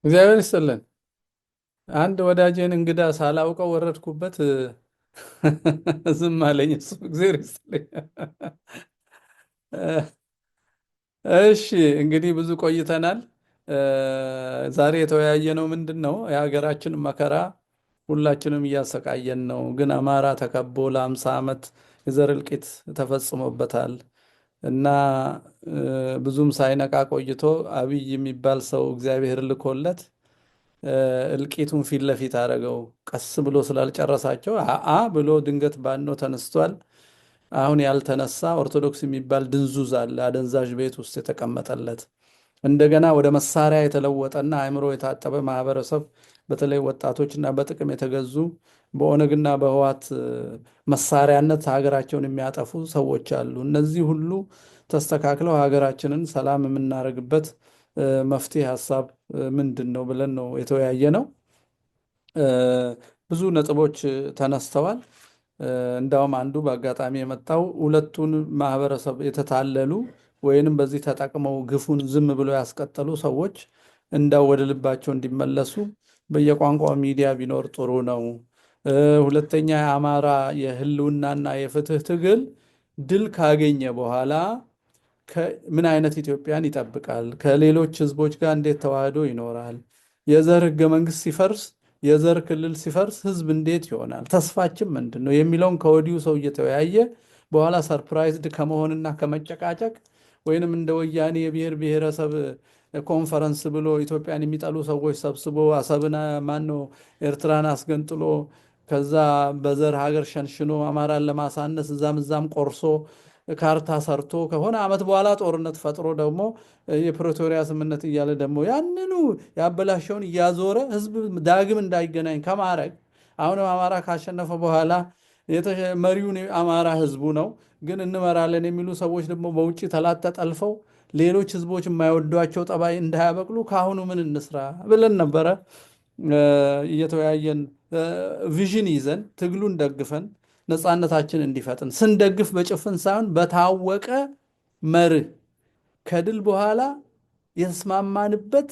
እግዚአብሔር ይስጥልን። አንድ ወዳጄን እንግዳ ሳላውቀው ወረድኩበት። ዝም አለኝ። እሱ እግዚአብሔር ይስጥልኝ። እሺ እንግዲህ ብዙ ቆይተናል። ዛሬ የተወያየነው ምንድን ነው? የሀገራችን መከራ ሁላችንም እያሰቃየን ነው። ግን አማራ ተከቦ ለ50 ዓመት የዘር እልቂት ተፈጽሞበታል እና ብዙም ሳይነቃ ቆይቶ አብይ የሚባል ሰው እግዚአብሔር ልኮለት እልቂቱን ፊት ለፊት አደረገው። ቀስ ብሎ ስላልጨረሳቸው ብሎ ድንገት ባኖ ተነስቷል። አሁን ያልተነሳ ኦርቶዶክስ የሚባል ድንዙዝ አለ፣ አደንዛዥ ቤት ውስጥ የተቀመጠለት እንደገና ወደ መሳሪያ የተለወጠና አእምሮ የታጠበ ማህበረሰብ፣ በተለይ ወጣቶችና በጥቅም የተገዙ በኦነግና በህዋት መሳሪያነት ሀገራቸውን የሚያጠፉ ሰዎች አሉ። እነዚህ ሁሉ ተስተካክለው ሀገራችንን ሰላም የምናደርግበት መፍትሄ ሀሳብ ምንድን ነው ብለን ነው የተወያየ ነው። ብዙ ነጥቦች ተነስተዋል። እንዳውም አንዱ በአጋጣሚ የመጣው ሁለቱን ማህበረሰብ የተታለሉ ወይንም በዚህ ተጠቅመው ግፉን ዝም ብሎ ያስቀጠሉ ሰዎች እንዳው ወደ ልባቸው እንዲመለሱ በየቋንቋው ሚዲያ ቢኖር ጥሩ ነው። ሁለተኛ የአማራ የህልውናና የፍትህ ትግል ድል ካገኘ በኋላ ምን አይነት ኢትዮጵያን ይጠብቃል? ከሌሎች ህዝቦች ጋር እንዴት ተዋህዶ ይኖራል? የዘር ህገ መንግስት ሲፈርስ፣ የዘር ክልል ሲፈርስ ህዝብ እንዴት ይሆናል? ተስፋችን ምንድን ነው የሚለውን ከወዲሁ ሰው እየተወያየ በኋላ ሰርፕራይዝድ ከመሆንና ከመጨቃጨቅ ወይንም እንደ ወያኔ የብሔር ብሔረሰብ ኮንፈረንስ ብሎ ኢትዮጵያን የሚጠሉ ሰዎች ሰብስቦ አሰብን ማነው ኤርትራን አስገንጥሎ ከዛ በዘር ሀገር ሸንሽኖ አማራን ለማሳነስ እዛም እዛም ቆርሶ ካርታ ሰርቶ ከሆነ ዓመት በኋላ ጦርነት ፈጥሮ ደግሞ የፕሪቶሪያ ስምምነት እያለ ደግሞ ያንኑ ያበላሸውን እያዞረ ህዝብ ዳግም እንዳይገናኝ ከማድረግ አሁንም አማራ ካሸነፈ በኋላ መሪውን አማራ ህዝቡ ነው፣ ግን እንመራለን የሚሉ ሰዎች ደግሞ በውጭ ተላት ተጠልፈው ሌሎች ህዝቦች የማይወዷቸው ጠባይ እንዳያበቅሉ ከአሁኑ ምን እንስራ ብለን ነበረ እየተወያየን ቪዥን ይዘን ትግሉን ደግፈን ነፃነታችን እንዲፈጥን ስንደግፍ በጭፍን ሳይሆን በታወቀ መርህ ከድል በኋላ የተስማማንበት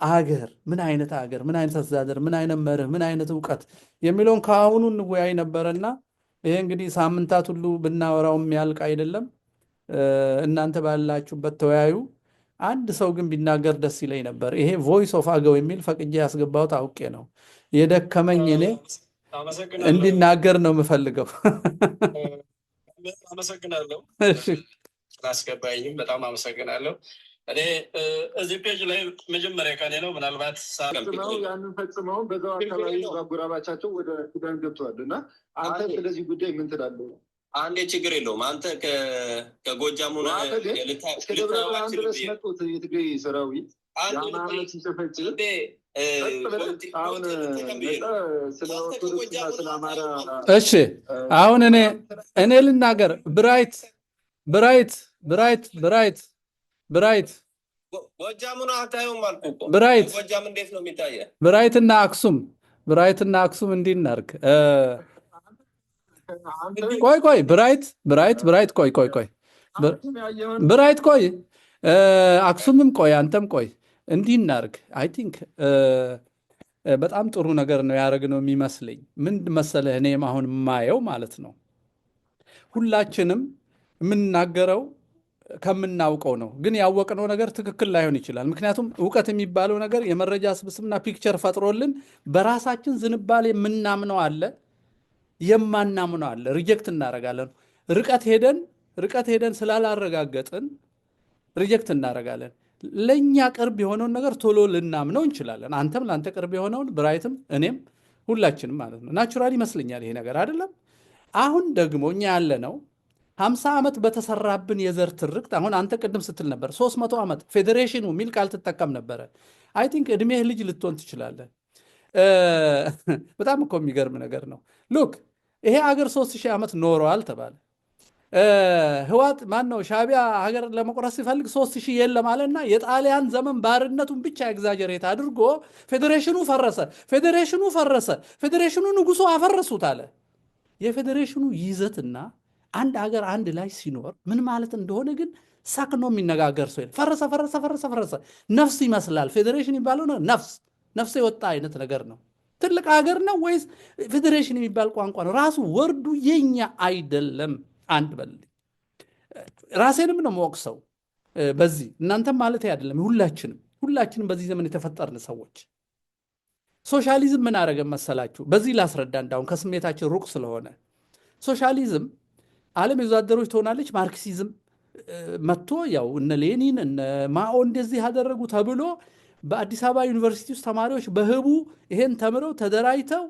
አገር ምን አይነት አገር፣ ምን አይነት አስተዳደር፣ ምን አይነት መርህ፣ ምን አይነት እውቀት የሚለውን ከአሁኑ እንወያይ ነበረና ይሄ እንግዲህ ሳምንታት ሁሉ ብናወራው የሚያልቅ አይደለም። እናንተ ባላችሁበት ተወያዩ። አንድ ሰው ግን ቢናገር ደስ ይለኝ ነበር። ይሄ ቮይስ ኦፍ አገው የሚል ፈቅጄ ያስገባሁት አውቄ ነው። የደከመኝ እኔ እንዲናገር ነው የምፈልገው። አመሰግናለሁ ስላስገባኝም በጣም አመሰግናለሁ። እኔ እዚህ ፔጅ ላይ መጀመሪያ ቀኔ ነው። ምናልባት ያንን ፈጽመው በዛው አካባቢ ባጎራባቻቸው ወደ ሱዳን ገብተዋል እና አንተ ስለዚህ ጉዳይ ምን ትላለህ? አንዴ ችግር የለውም። አንተ ከጎጃሙ እስከ ደብረ ብርሃን ድረስ መጡት የትግራይ ሰራዊት የአማራን ሲጨፈጭፍ አሁን ስለ ኦርቶዶክስና ስለ አማራ እሺ አሁን እኔ ልናገር። ብራይት ጎጃሙን አታዩም አልኩ እኮ። ጎጃም እንዴት ነው የሚታየው? ብራይትና አክሱም እንዲህ እናድርግ። ቆይ ብራይት ቆይ አክሱምም ቆይ አንተም ቆይ እንዲህ እናድርግ። አይ ቲንክ በጣም ጥሩ ነገር ነው ያደረግነው የሚመስለኝ። ምን መሰለህ እኔም አሁን የማየው ማለት ነው ሁላችንም የምንናገረው ከምናውቀው ነው። ግን ያወቅነው ነገር ትክክል ላይሆን ይችላል። ምክንያቱም እውቀት የሚባለው ነገር የመረጃ ስብስብና ፒክቸር ፈጥሮልን በራሳችን ዝንባሌ የምናምነው አለ፣ የማናምነው አለ። ሪጀክት እናደርጋለን። ርቀት ሄደን ስላላረጋገጥን ሪጀክት እናደርጋለን። ለእኛ ቅርብ የሆነውን ነገር ቶሎ ልናምነው እንችላለን። አንተም ለአንተ ቅርብ የሆነውን ብራይትም፣ እኔም ሁላችንም ማለት ነው። ናቹራል ይመስለኛል ይሄ ነገር አይደለም። አሁን ደግሞ እኛ ያለ ነው 50 ዓመት በተሰራብን የዘር ትርክት። አሁን አንተ ቅድም ስትል ነበር 300 ዓመት ፌዴሬሽኑ የሚል ቃል ትጠቀም ነበረ። አይ ቲንክ ዕድሜህ ልጅ ልትሆን ትችላለህ። በጣም እኮ የሚገርም ነገር ነው። ሉክ ይሄ ሀገር 3000 ዓመት ኖረዋል ተባለ። ህዋት ማነው ሻቢያ ሀገር ለመቁረስ ሲፈልግ 3000 የለም አለና የጣሊያን ዘመን ባርነቱን ብቻ ኤግዛጀሬት አድርጎ ፌዴሬሽኑ ፈረሰ። ፌዴሬሽኑ ንጉሱ አፈረሱት አለ። የፌዴሬሽኑ ይዘትና አንድ ሀገር አንድ ላይ ሲኖር ምን ማለት እንደሆነ ግን ሰክኖ የሚነጋገር ሰው የለም። ፈረሰ ፈረሰ ፈረሰ ፈረሰ። ነፍስ ይመስላል ፌዴሬሽን የሚባለው ነው። ነፍስ የወጣ አይነት ነገር ነው። ትልቅ ሀገር ነው ወይስ ፌዴሬሽን የሚባል ቋንቋ ነው? ራሱ ወርዱ የኛ አይደለም። አንድ በል ራሴንም ነው የምወቅሰው በዚህ እናንተም ማለት አይደለም። ሁላችንም በዚህ ዘመን የተፈጠርን ሰዎች ሶሻሊዝም ምን አደረገ መሰላችሁ? በዚህ ላስረዳ እንዳሁን ከስሜታችን ሩቅ ስለሆነ ሶሻሊዝም ዓለም የወዛደሮች ትሆናለች። ማርክሲዝም መጥቶ ያው እነ ሌኒን እነ ማኦ እንደዚህ ያደረጉ ተብሎ በአዲስ አበባ ዩኒቨርሲቲ ውስጥ ተማሪዎች በህቡ ይሄን ተምረው ተደራጅተው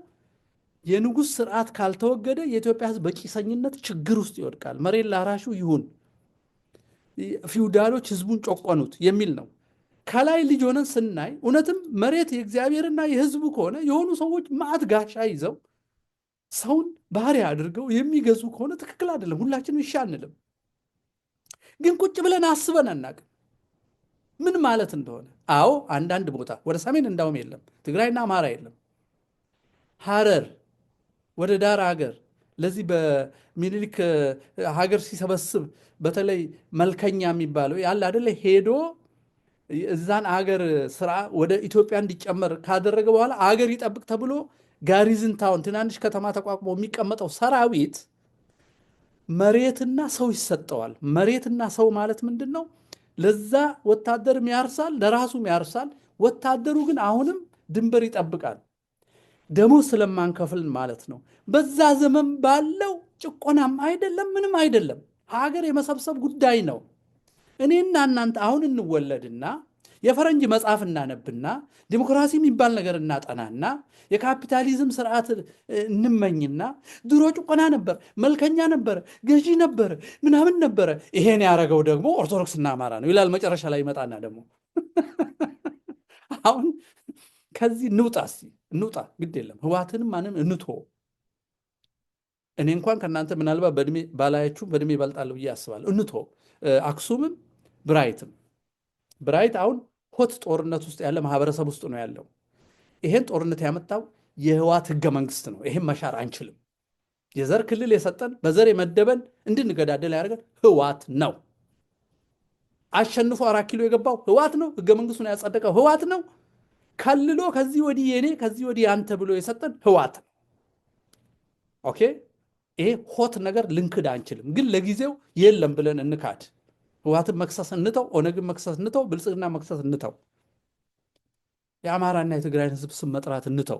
የንጉሥ ስርዓት ካልተወገደ የኢትዮጵያ ህዝብ በጭሰኝነት ችግር ውስጥ ይወድቃል፣ መሬት ላራሹ ይሁን፣ ፊውዳሎች ህዝቡን ጮቆኑት የሚል ነው። ከላይ ልጅ ሆነን ስናይ እውነትም መሬት የእግዚአብሔርና የህዝቡ ከሆነ የሆኑ ሰዎች ማዕት ጋሻ ይዘው ሰውን ባህሪያ አድርገው የሚገዙ ከሆነ ትክክል አይደለም። ሁላችንም እሺ አንልም። ግን ቁጭ ብለን አስበን አናውቅም ምን ማለት እንደሆነ። አዎ አንዳንድ ቦታ ወደ ሰሜን እንዳውም የለም፣ ትግራይና አማራ የለም። ሐረር ወደ ዳር ሀገር ለዚህ በሚኒሊክ ሀገር ሲሰበስብ በተለይ መልከኛ የሚባለው ያለ አይደለ ሄዶ እዛን አገር ስራ ወደ ኢትዮጵያ እንዲጨመር ካደረገ በኋላ አገር ይጠብቅ ተብሎ ጋሪዝን ታውን ትናንሽ ከተማ ተቋቁሞ የሚቀመጠው ሰራዊት መሬትና ሰው ይሰጠዋል። መሬትና ሰው ማለት ምንድን ነው? ለዛ ወታደርም ያርሳል፣ ለራሱም ያርሳል። ወታደሩ ግን አሁንም ድንበር ይጠብቃል፣ ደሞዝ ስለማንከፍል ማለት ነው። በዛ ዘመን ባለው ጭቆናም አይደለም ምንም አይደለም፣ ሀገር የመሰብሰብ ጉዳይ ነው። እኔና እናንተ አሁን እንወለድና የፈረንጅ መጽሐፍ እናነብና ዲሞክራሲ የሚባል ነገር እናጠናና የካፒታሊዝም ስርዓት እንመኝና ድሮ ጭቆና ነበር፣ መልከኛ ነበረ፣ ገዢ ነበረ፣ ምናምን ነበረ። ይሄን ያደረገው ደግሞ ኦርቶዶክስና አማራ ነው ይላል። መጨረሻ ላይ ይመጣና ደግሞ አሁን ከዚህ እንውጣ፣ ግድ የለም ህወሓትንም ማንም እንቶ እኔ እንኳን ከእናንተ ምናልባት በእድሜ ባላያችሁ በእድሜ ይበልጣለሁ ብዬ አስባለሁ። እንቶ አክሱምም ብራይት አሁን ሆት ጦርነት ውስጥ ያለ ማህበረሰብ ውስጥ ነው ያለው። ይሄን ጦርነት ያመጣው የህወሓት ህገ መንግስት ነው። ይሄን መሻር አንችልም። የዘር ክልል የሰጠን በዘር የመደበን እንድንገዳደል ያደርገን ህወሓት ነው። አሸንፎ 4 ኪሎ የገባው ህወሓት ነው። ህገ መንግስቱን ያጸደቀው ህወሓት ነው። ከልሎ ከዚህ ወዲህ የኔ ከዚህ ወዲህ አንተ ብሎ የሰጠን ህወሓት ነው። ኦኬ፣ ይሄ ሆት ነገር ልንክድ አንችልም። ግን ለጊዜው የለም ብለን እንካድ። ህወሓትን መክሰስ እንተው፣ ኦነግን መክሰስ እንተው፣ ብልጽግና መክሰስ እንተው፣ የአማራና የትግራይን ህዝብ ስም መጥራት እንተው።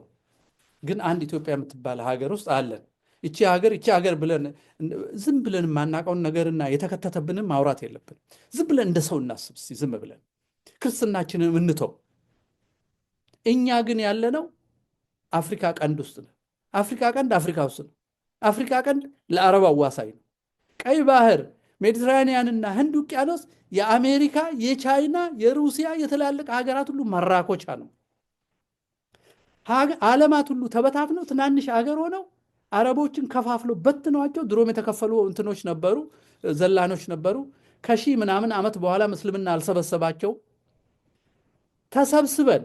ግን አንድ ኢትዮጵያ የምትባል ሀገር ውስጥ አለን። ይቺ ሀገር ብለን ዝም ብለን የማናውቀውን ነገርና የተከተተብንን ማውራት የለብን። ዝም ብለን እንደ ሰው እናስብ። ዝም ብለን ክርስትናችንን እንተው። እኛ ግን ያለነው አፍሪካ ቀንድ ውስጥ ነው። አፍሪካ ቀንድ አፍሪካ ውስጥ ነው። አፍሪካ ቀንድ ለአረብ አዋሳኝ ነው። ቀይ ባህር፣ ሜዲትራኒያንና ህንድ ውቅያኖስ የአሜሪካ፣ የቻይና፣ የሩሲያ የተላለቀ ሀገራት ሁሉ መራኮቻ ነው። ዓለማት ሁሉ ተበታትነው ትናንሽ ሀገር ሆነው አረቦችን ከፋፍለው በትነዋቸው። ድሮም የተከፈሉ እንትኖች ነበሩ፣ ዘላኖች ነበሩ። ከሺህ ምናምን ዓመት በኋላ ምስልምና አልሰበሰባቸው። ተሰብስበን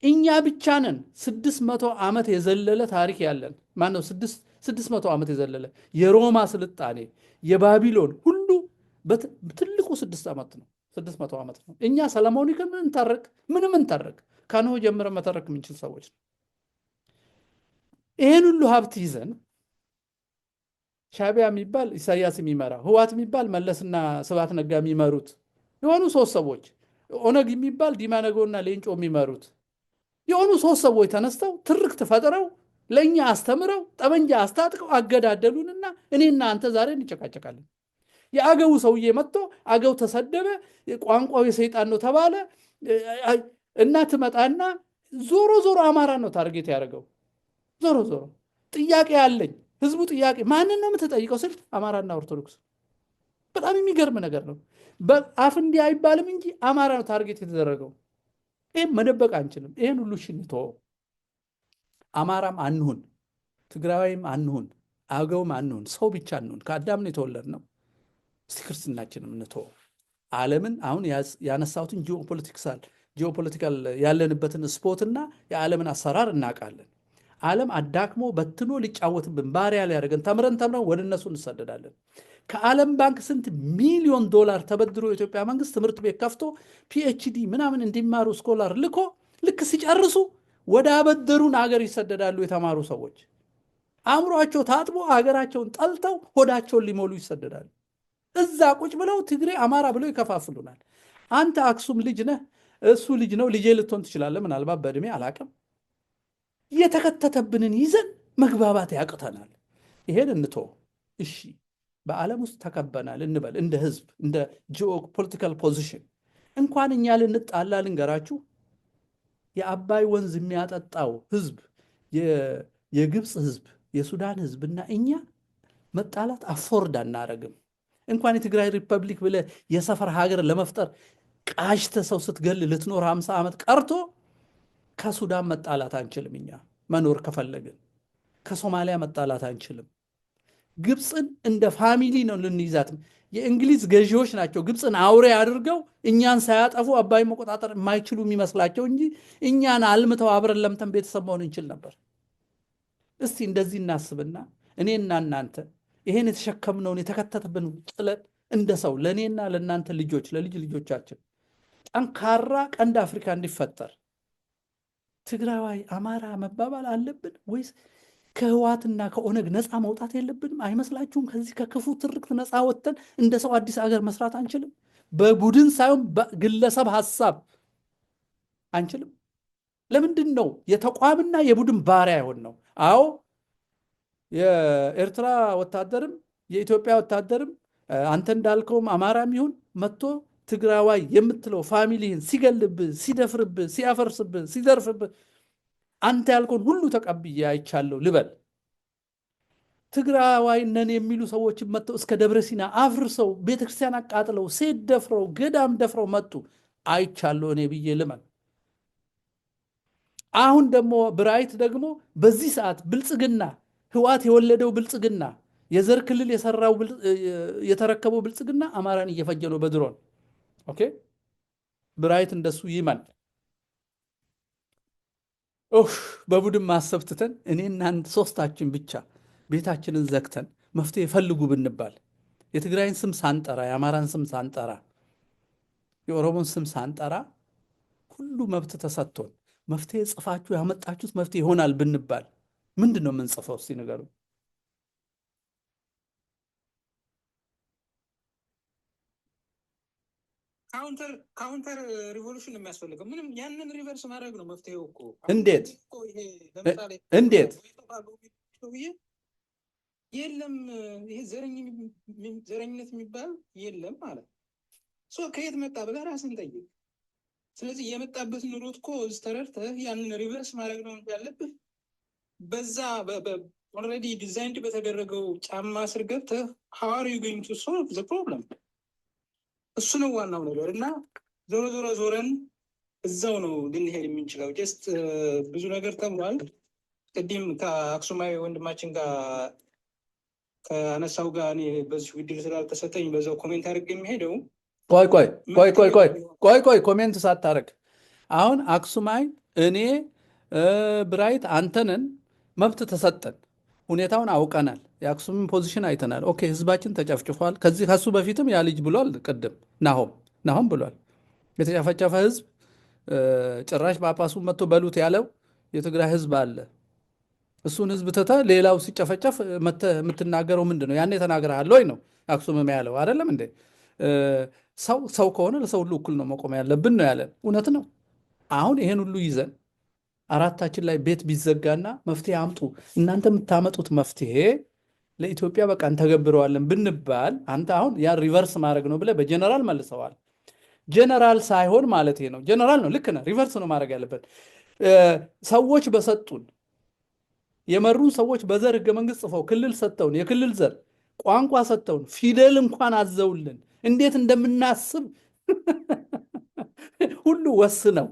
እኛ ብቻ ነን 600 ዓመት የዘለለ ታሪክ ያለን። ማነው 600 ዓመት የዘለለ የሮማ ስልጣኔ የባቢሎን ሁሉ ትልቁ 600 ዓመት ነው። እኛ ሰለሞኒክን ምንም እንተርክ ከኖህ ጀምረን መተረክ የምንችል ሰዎች ነው። ይህን ሁሉ ሀብት ይዘን ሻዕቢያ የሚባል ኢሳያስ የሚመራ ህወሓት የሚባል መለስና ስብሐት ነጋ የሚመሩት የሆኑ 3 ሰዎች፣ ኦነግ የሚባል ዲማ ነገውና ሌንጮ የሚመሩት የሆኑ 3 ሰዎች ተነስተው ትርክት ፈጥረው ለእኛ አስተምረው ጠመንጃ አስታጥቀው አገዳደሉንና እኔና አንተ ዛሬ እንጨቃጨቃለን። የአገው ሰውዬ መጥቶ አገው ተሰደበ፣ ቋንቋው የሰይጣን ነው ተባለ እና ትመጣና ዞሮ አማራ ነው ታርጌት ያደረገው። ዞሮ ጥያቄ አለኝ። ህዝቡ ጥያቄ ማንን ነው የምትጠይቀው ስል አማራና ኦርቶዶክስ። በጣም የሚገርም ነገር ነው። በአፍ እንዲህ አይባልም እንጂ አማራ ነው ታርጌት የተደረገው። ይህም መደበቅ አንችልም። ይህን ሁሉ ሽንቶ አማራም አንሁን፣ ትግራዋይም አንሁን፣ አገውም አንሁን፣ ሰው ብቻ አንሁን። ከአዳም ነው የተወለድነው። እስቲ ክርስትናችንም እንተወው። ዓለምን አሁን ያነሳሁትን ጂኦፖለቲካል ያለንበትን ስፖትና የዓለምን አሰራር እናውቃለን። ዓለም አዳክሞ በትኖ ሊጫወትብን ባሪያ ሊያደርገን ተምረን ወደ እነሱ እንሰደዳለን። ከዓለም ባንክ ስንት ሚሊዮን ዶላር ተበድሮ የኢትዮጵያ መንግስት ትምህርት ቤት ከፍቶ ፒኤችዲ ምናምን እንዲማሩ ስኮላር ልኮ ልክ ሲጨርሱ ወደ አበደሩን አገር ይሰደዳሉ። የተማሩ ሰዎች አእምሯቸው ታጥቦ ሀገራቸውን ጠልተው ሆዳቸውን ሊሞሉ ይሰደዳሉ። እዛ ቁጭ ብለው ትግሬ፣ አማራ ብለው ይከፋፍሉናል። አንተ አክሱም ልጅ ነህ፣ እሱ ልጅ ነው፣ ልጄ ልትሆን ትችላለህ። ምናልባት በእድሜ አላቅም። የተከተተብንን ይዘን መግባባት ያቅተናል። ይሄን እንቶ እሺ፣ በዓለም ውስጥ ተከበናል እንበል። እንደ ህዝብ እንደ ጂኦ ፖለቲካል ፖዚሽን እንኳን እኛ ልንጣላ ልንገራችሁ፣ የአባይ ወንዝ የሚያጠጣው ህዝብ፣ የግብፅ ህዝብ፣ የሱዳን ህዝብና እኛ መጣላት አፎርድ አናረግም። እንኳን የትግራይ ሪፐብሊክ ብለ የሰፈር ሀገር ለመፍጠር ቃሽተ ሰው ስትገል ልትኖር 50 ዓመት ቀርቶ ከሱዳን መጣላት አንችልም። እኛ መኖር ከፈለግን ከሶማሊያ መጣላት አንችልም። ግብፅን እንደ ፋሚሊ ነው ልንይዛትም። የእንግሊዝ ገዢዎች ናቸው ግብፅን አውሬ አድርገው እኛን ሳያጠፉ አባይ መቆጣጠር የማይችሉ የሚመስላቸው እንጂ እኛን አልምተው አብረን ለምተን ቤተሰብ መሆን እንችል ነበር። እስቲ እንደዚህ እናስብና እኔና እናንተ ይሄን የተሸከምነውን የተከተተብን ጥለን እንደ ሰው ለእኔና ለእናንተ ልጆች ለልጅ ልጆቻችን ጠንካራ ቀንድ አፍሪካ እንዲፈጠር ትግራዋይ አማራ መባባል አለብን ወይስ ከህዋትና ከኦነግ ነፃ መውጣት የለብንም? አይመስላችሁም? ከዚህ ከክፉ ትርክት ነፃ ወጥተን እንደ ሰው አዲስ አገር መስራት አንችልም? በቡድን ሳይሆን በግለሰብ ሀሳብ አንችልም? ለምንድን ነው የተቋምና የቡድን ባሪያ ይሆን ነው? አዎ የኤርትራ ወታደርም የኢትዮጵያ ወታደርም አንተ እንዳልከውም አማራም ይሁን መጥቶ ትግራዋይ የምትለው ፋሚሊህን ሲገልብህ፣ ሲደፍርብህ፣ ሲያፈርስብህ፣ ሲዘርፍብህ አንተ ያልከውን ሁሉ ተቀብዬ አይቻለሁ ልበል። ትግራዋይ ነን የሚሉ ሰዎችን መጥተው እስከ ደብረ ሲና አፍርሰው ቤተክርስቲያን አቃጥለው ሴት ደፍረው ገዳም ደፍረው መጡ አይቻለሁ እኔ ብዬ ልመን። አሁን ደግሞ ብራይት ደግሞ በዚህ ሰዓት ብልጽግና ህዋት የወለደው ብልጽግና የዘር ክልል የሰራው የተረከበው ብልጽግና አማራን እየፈጀ ነው በድሮን። ኦኬ ብራይት እንደሱ ይመን። በቡድን ማሰብ ትተን እኔና ሶስታችን ብቻ ቤታችንን ዘግተን መፍትሄ ፈልጉ ብንባል የትግራይን ስም ሳንጠራ የአማራን ስም ሳንጠራ የኦሮሞን ስም ሳንጠራ ሁሉ መብት ተሰጥቶን መፍትሄ ጽፋችሁ ያመጣችሁት መፍትሄ ይሆናል ብንባል ምንድን ነው የምንጽፈው? እስቲ ንገሩ። ካውንተር ሪቮሉሽን የሚያስፈልገው ምንም ያንን ሪቨርስ ማድረግ ነው መፍትሄው እኮ። እንዴት እንዴት የለም ይሄ ዘረኝነት የሚባል የለም ማለት ከየት መጣ ብለህ ራስን ጠይቅ። ስለዚህ የመጣበት ኑሮት እኮ ተረድተህ ያንን ሪቨርስ ማድረግ ነው ያለብህ። በዛ ኦልሬዲ ዲዛይንድ በተደረገው ጫማ ስር ገብተህ how are you going to solve the problem? እሱ ነው ዋናው ነገር እና ዞረን እዛው ነው ልንሄድ የምንችለው። ጀስት ብዙ ነገር ተብሏል። ቅድም ከአክሱማዊ ወንድማችን ጋር ከአነሳው ጋር እኔ በዚህ ውድድር ስላልተሰጠኝ በዛው ኮሜንት አድርግ የሚሄደው ቆይ ኮሜንት ሳታረግ አሁን አክሱማይ እኔ ብራይት አንተንን መብት ተሰጠን፣ ሁኔታውን አውቀናል፣ የአክሱምን ፖዚሽን አይተናል። ኦኬ ህዝባችን ተጨፍጭፏል። ከሱ በፊትም ያ ልጅ ብሏል። ቅድም ናሆም ብሏል። የተጨፈጨፈ ህዝብ ጭራሽ ጳጳሱን መጥቶ በሉት ያለው የትግራይ ህዝብ አለ። እሱን ህዝብ ትተህ ሌላው ሲጨፈጨፍ የምትናገረው ምንድን ነው? ያኔ ተናግረሃል ወይ ነው አክሱምም ያለው አይደለም እንዴ? ሰው ከሆነ ለሰው ሁሉ እኩል ነው መቆም ያለብን ነው ያለን። እውነት ነው። አሁን ይሄን ሁሉ ይዘን አራታችን ላይ ቤት ቢዘጋና መፍትሄ አምጡ፣ እናንተ የምታመጡት መፍትሄ ለኢትዮጵያ በቃ እንተገብረዋለን ብንባል አንተ አሁን ያ ሪቨርስ ማድረግ ነው ብለህ በጀነራል መልሰዋል። ጀነራል ሳይሆን ማለት ነው። ጀነራል ነው፣ ልክ ነህ። ሪቨርስ ነው ማድረግ ያለበት። ሰዎች በሰጡን የመሩን ሰዎች በዘር ህገ መንግስት ጽፈው ክልል ሰጥተውን የክልል ዘር ቋንቋ ሰጥተውን ፊደል እንኳን አዘውልን እንዴት እንደምናስብ ሁሉ ወስነው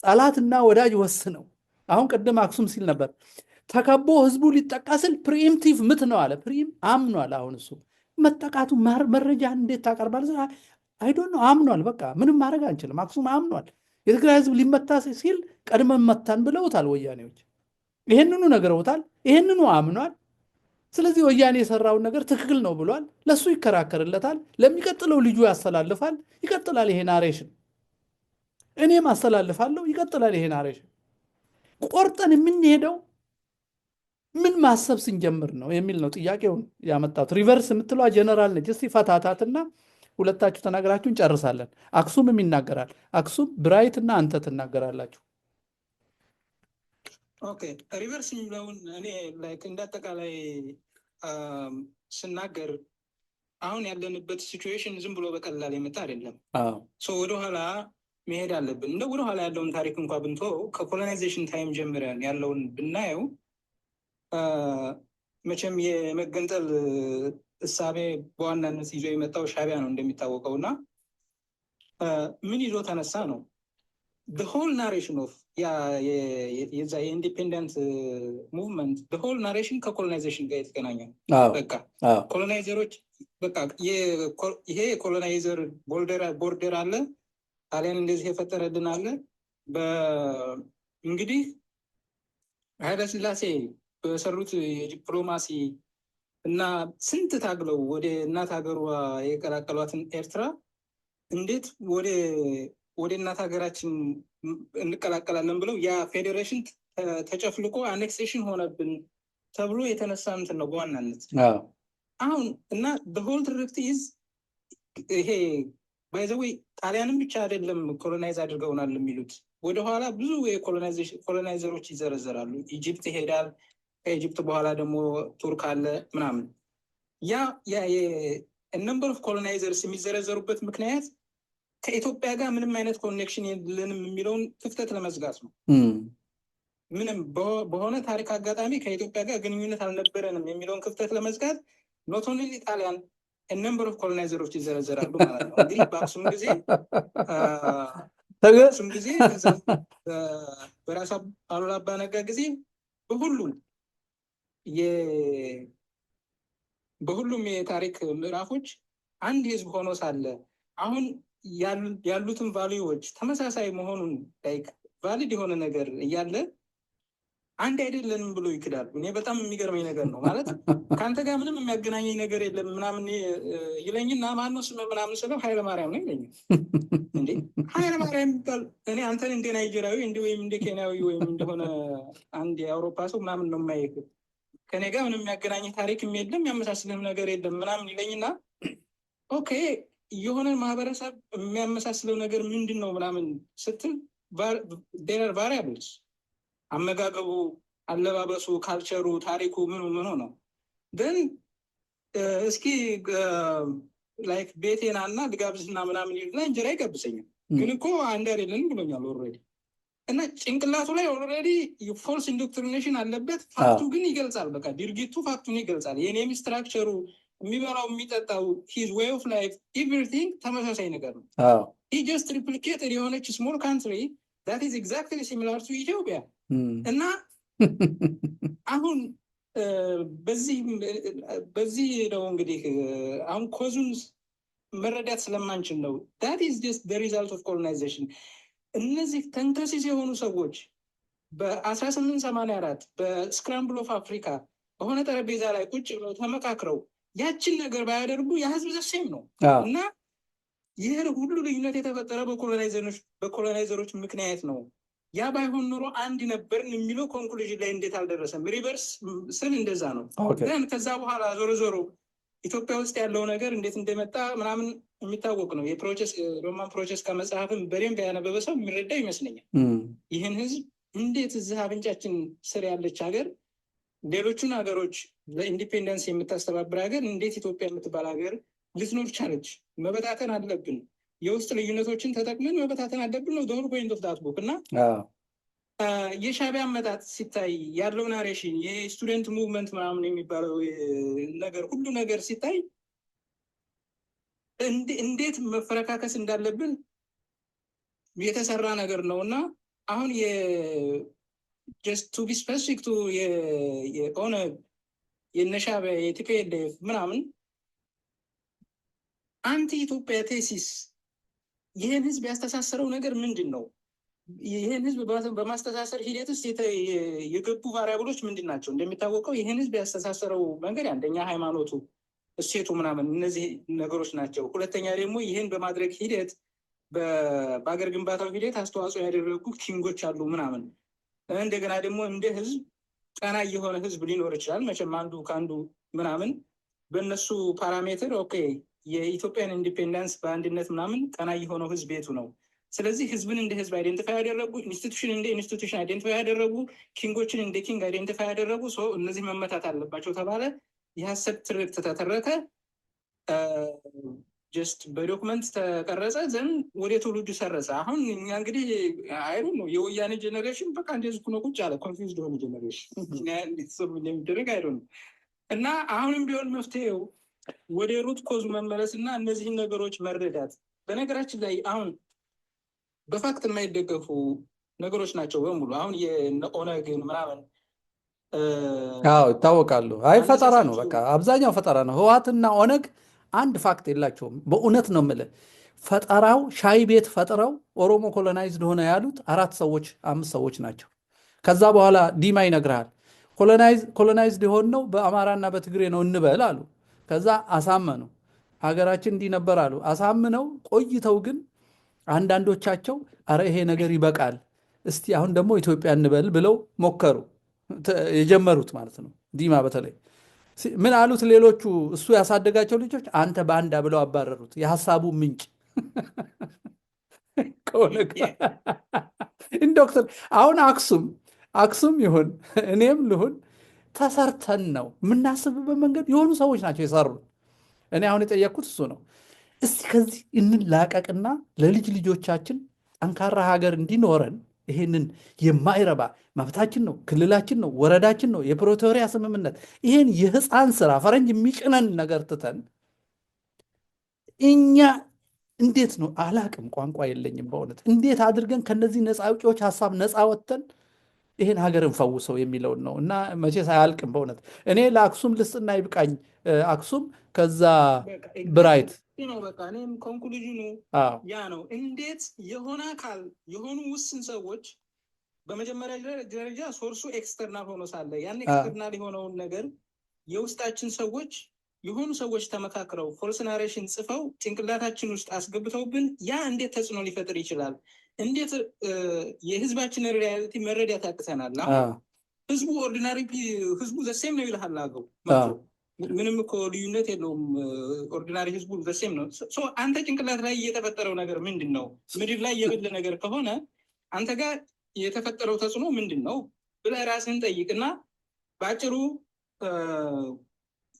ጠላትና ወዳጅ ወስነው። አሁን ቅድም አክሱም ሲል ነበር ተከቦ ህዝቡ ሊጠቃ ስል ፕሪኤምፕቲቭ ምት ነው አለ። አምኗል። አሁን እሱ መጠቃቱ መረጃ እንዴት ታቀርባል? አይዶን ነው አምኗል። በቃ ምንም ማድረግ አንችልም። አክሱም አምኗል። የትግራይ ህዝብ ሊመታ ሲል ቀድመን መታን ብለውታል ወያኔዎች። ይሄንኑ ነግረውታል። ይሄንኑ አምኗል። ስለዚህ ወያኔ የሰራውን ነገር ትክክል ነው ብሏል። ለሱ ይከራከርለታል፣ ለሚቀጥለው ልጁ ያስተላልፋል። ይቀጥላል ይሄ ናሬሽን። እኔም አስተላልፋለሁ፣ ይቀጥላል ይሄ ናሬሽን። ቆርጠን የምንሄደው ምን ማሰብ ስንጀምር ነው የሚል ነው ጥያቄውን ያመጣሁት። ሪቨርስ የምትለዋ ጀነራል ነች። እስቲ ፈታታትና ሁለታችሁ ተናገራችሁ እንጨርሳለን። አክሱምም ይናገራል። አክሱም ብራይት እና አንተ ትናገራላችሁ። ኦኬ ሪቨርስ የሚለውን እኔ ላይክ እንዳጠቃላይ ስናገር አሁን ያለንበት ሲቹዌሽን ዝም ብሎ በቀላል የመጣ አይደለም። ወደኋላ መሄድ አለብን። እንደ ወደኋላ ያለውን ታሪክ እንኳ ብንቶ ከኮሎናይዜሽን ታይም ጀምረን ያለውን ብናየው መቼም የመገንጠል እሳቤ በዋናነት ይዞ የመጣው ሻዕቢያ ነው እንደሚታወቀው እና ምን ይዞ ተነሳ ነው the whole narration of የዛ የኢንዲፔንደንት ሙቭመንት the whole narration ከኮሎናይዜሽን ጋር የተገናኘ በቃ ኮሎናይዘሮች በቃ ይሄ የኮሎናይዘር ቦርደር አለ፣ ጣሊያን እንደዚህ የፈጠረልን አለ። እንግዲህ ኃይለሥላሴ በሰሩት የዲፕሎማሲ እና ስንት ታግለው ወደ እናት ሀገሯ የቀላቀሏትን ኤርትራ እንዴት ወደ እናት ሀገራችን እንቀላቀላለን ብለው ያ ፌዴሬሽን ተጨፍልቆ አኔክሴሽን ሆነብን ተብሎ የተነሳ እንትን ነው በዋናነት አሁን እና በሆል ትርክት ይዝ ይሄ ባይዘዌይ ጣሊያንም ብቻ አይደለም ኮሎናይዝ አድርገውናል የሚሉት ወደኋላ ብዙ ኮሎናይዘሮች ይዘረዘራሉ። ኢጅፕት ይሄዳል፣ ከኢጅፕት በኋላ ደግሞ ቱርክ አለ ምናምን። ያ ነምበር ኦፍ ኮሎናይዘርስ የሚዘረዘሩበት ምክንያት ከኢትዮጵያ ጋር ምንም አይነት ኮኔክሽን የለንም የሚለውን ክፍተት ለመዝጋት ነው። ምንም በሆነ ታሪክ አጋጣሚ ከኢትዮጵያ ጋር ግንኙነት አልነበረንም የሚለውን ክፍተት ለመዝጋት ኖት ኦንሊ ጣሊያን ነምበር ኦፍ ኮሎናይዘሮች ይዘረዘራሉ ማለት ነው። እንግዲህ በአክሱም ጊዜ በራስ አሉላ አባ ነጋ ጊዜ በሁሉም የታሪክ ምዕራፎች አንድ ህዝብ ሆኖ ሳለ አሁን ያሉትን ቫሊዩዎች ተመሳሳይ መሆኑን ላይክ ቫሊድ የሆነ ነገር እያለ አንድ አይደለንም ብሎ ይክዳሉ። እኔ በጣም የሚገርመኝ ነገር ነው ማለት ከአንተ ጋር ምንም የሚያገናኘኝ ነገር የለም ምናምን ይለኝና ማነው ስምህ ምናምን ስለው ኃይለማርያም ነው ይለኛል። እንዴ ኃይለማርያም ይባል እኔ አንተን እንደ ናይጄሪያዊ ወይም እንደ ኬንያዊ ወይም እንደሆነ አንድ የአውሮፓ ሰው ምናምን ነው የማይክ ከኔ ጋር ምንም የሚያገናኝ ታሪክም የለም ያመሳስልህም ነገር የለም ምናምን ይለኝና ኦኬ የሆነ ማህበረሰብ የሚያመሳስለው ነገር ምንድን ነው ምናምን ስትል ዴረር ቫሪያብልስ አመጋገቡ፣ አለባበሱ፣ ካልቸሩ፣ ታሪኩ ምኑ ነው ግን እስኪ ላይክ ቤቴና እና ልጋብዝና ምናምን ይልና እንጀራ ይቀብሰኛል ግን እኮ አንድ አይደለን ብሎኛል ኦልሬዲ እና ጭንቅላቱ ላይ ኦልሬዲ ፎልስ ኢንዶክትሪኔሽን አለበት። ፋክቱ ግን ይገልጻል። በቃ ድርጊቱ ፋክቱን ይገልጻል። የኔም ስትራክቸሩ የሚበላው የሚጠጣው ሂዝ ዌይ ኦፍ ላይፍ ኤቭሪቲንግ ተመሳሳይ ነገር ነው። ሂ ጀስት ሪፕሊኬትድ የሆነች ስሞል ካንትሪ that is exactly similar to ኢትዮጵያ እና አሁን በዚህ ነው እንግዲህ አሁን ኮዙን መረዳት ስለማንችል ነው that is just the result of colonization። እነዚህ ተንከሲስ የሆኑ ሰዎች በ1884 በስክራምብል ኦፍ አፍሪካ በሆነ ጠረጴዛ ላይ ቁጭ ብለው ተመካክረው ያችን ነገር ባያደርጉ የህዝብ ዘሴም ነው እና ይህ ሁሉ ልዩነት የተፈጠረ በኮሎናይዘሮች ምክንያት ነው። ያ ባይሆን ኖሮ አንድ ነበርን የሚለው ኮንክሉዥን ላይ እንዴት አልደረሰም? ሪቨርስ ስል እንደዛ ነው። ግን ከዛ በኋላ ዞሮ ኢትዮጵያ ውስጥ ያለው ነገር እንዴት እንደመጣ ምናምን የሚታወቅ ነው። ሮማን ፕሮቼስ ከመጽሐፍም በደንብ ያነበበ ሰው የሚረዳ ይመስለኛል። ይህን ህዝብ እንዴት እዚህ አፍንጫችን ስር ያለች ሀገር ሌሎቹን ሀገሮች ለኢንዲፔንደንስ የምታስተባብር ሀገር እንዴት ኢትዮጵያ የምትባል ሀገር ልትኖር ቻለች? መበታተን አለብን። የውስጥ ልዩነቶችን ተጠቅመን መበታተን አለብን ነው ዶር ፖይንት ኦፍ ዳት ቡክ እና የሻዕቢያ አመጣጥ ሲታይ ያለው ናሬሽን የስቱደንት ሙቭመንት ምናምን የሚባለው ነገር ሁሉ ነገር ሲታይ እንዴት መፈረካከስ እንዳለብን የተሰራ ነገር ነው እና አሁን just to be specific to የሆነ የነሻዕቢያ የቲፒኤልኤፍ ምናምን አንቲ ኢትዮጵያ ቴሲስ ይህን ህዝብ ያስተሳሰረው ነገር ምንድን ነው? ይህን ህዝብ በማስተሳሰር ሂደት ውስጥ የገቡ ቫሪያብሎች ምንድን ናቸው? እንደሚታወቀው ይህን ህዝብ ያስተሳሰረው መንገድ አንደኛ ሃይማኖቱ፣ እሴቱ ምናምን እነዚህ ነገሮች ናቸው። ሁለተኛ ደግሞ ይህን በማድረግ ሂደት በሀገር ግንባታው ሂደት አስተዋጽኦ ያደረጉ ኪንጎች አሉ ምናምን። እንደገና ደግሞ እንደ ህዝብ ቀና የሆነ ህዝብ ሊኖር ይችላል መቼም አንዱ ከአንዱ ምናምን በእነሱ ፓራሜትር ኦኬ የኢትዮጵያን ኢንዲፔንደንስ በአንድነት ምናምን ቀና የሆነው ህዝብ የቱ ነው? ስለዚህ ህዝብን እንደ ህዝብ አይደንቲፋይ ያደረጉ፣ ኢንስቲቱሽን እንደ ኢንስቲቱሽን አይደንቲፋይ ያደረጉ፣ ኪንጎችን እንደ ኪንግ አይደንቲፋይ ያደረጉ ሰው እነዚህ መመታት አለባቸው ተባለ። የሀሰት ትርክት ተተረከ፣ ጀስት በዶክመንት ተቀረጸ፣ ዘንድ ወደ ትውልዱ ሰረጸ። አሁን እኛ እንግዲህ አይሩ ነው የወያኔ ጄኔሬሽን በቃ እንደዚህ ኩነ ቁጭ አለ። ኮንፊውዝድ ሆነ ጄኔሬሽን እንዲሰሩ እንደሚደረግ አይሩ ነው። እና አሁንም ቢሆን መፍትሄው ወደ ሩት ኮዝ መመለስ እና እነዚህን ነገሮች መረዳት። በነገራችን ላይ አሁን በፋክት የማይደገፉ ነገሮች ናቸው በሙሉ። አሁን የኦነግን ምናምን ይታወቃሉ። አይ ፈጠራ ነው፣ በቃ አብዛኛው ፈጠራ ነው። ህወሓትና ኦነግ አንድ ፋክት የላቸውም። በእውነት ነው የምልህ። ፈጠራው ሻይ ቤት ፈጥረው ኦሮሞ ኮሎናይዝድ ሆነ ያሉት 4 ሰዎች 5 ሰዎች ናቸው። ከዛ በኋላ ዲማ ይነግርሃል ኮሎናይዝድ የሆነው በአማራና በትግሬ ነው እንበል አሉ። ከዛ አሳመኑ። ሀገራችን እንዲህ ነበር አሉ። አሳምነው ቆይተው ግን አንዳንዶቻቸው አረ ይሄ ነገር ይበቃል፣ እስቲ አሁን ደግሞ ኢትዮጵያ እንበል ብለው ሞከሩ። የጀመሩት ማለት ነው። ዲማ በተለይ ምን አሉት? ሌሎቹ እሱ ያሳደጋቸው ልጆች አንተ ባንዳ ብለው አባረሩት። የሀሳቡ ምንጭ ዶክተር አሁን አክሱም ይሁን እኔም ልሁን ተሰርተን ነው የምናስብበት መንገድ የሆኑ ሰዎች ናቸው የሰሩት። እኔ አሁን የጠየቅኩት እሱ ነው። እስቲ ከዚህ እንላቀቅና ለልጅ ልጆቻችን ጠንካራ ሀገር እንዲኖረን ይሄንን የማይረባ መብታችን ነው፣ ክልላችን ነው፣ ወረዳችን ነው፣ የፕሪቶሪያ ስምምነት ይሄን የህፃን ስራ ፈረንጅ የሚጭነን ነገር ትተን እኛ እንዴት ነው አላቅም፣ ቋንቋ የለኝም በእውነት እንዴት አድርገን ከነዚህ ነፃ አውጪዎች ሀሳብ ነፃ ወጥተን ይህን ሀገር እንፈውሰው የሚለውን ነው። እና መቼስ አያልቅም በእውነት እኔ ለአክሱም ልስጥና ይብቃኝ። አክሱም ከዛ ብራይት ነው በቃ እኔም ኮንክሉዥኑ ያ ነው። እንዴት የሆነ አካል የሆኑ ውስን ሰዎች በመጀመሪያ ደረጃ ሶርሱ ኤክስተርናል ሆኖ ሳለ ያን ኤክስተርናል የሆነውን ነገር የውስጣችን ሰዎች የሆኑ ሰዎች ተመካክረው ፎልስ ናሬሽን ጽፈው ጭንቅላታችን ውስጥ አስገብተውብን ያ እንዴት ተጽዕኖ ሊፈጥር ይችላል? እንዴት የህዝባችንን ሪያሊቲ መረዳት ያቅተናል? ህዝቡ ኦርዲናሪ ህዝቡ ዘሴም ነው ይልሃል አገው ምንም እኮ ልዩነት የለውም። ኦርዲናሪ ህዝቡ ዘሴም ነው። አንተ ጭንቅላት ላይ የተፈጠረው ነገር ምንድን ነው? ምድር ላይ የሌለ ነገር ከሆነ አንተ ጋር የተፈጠረው ተጽዕኖ ምንድን ነው ብለህ ራስህን ጠይቅና በአጭሩ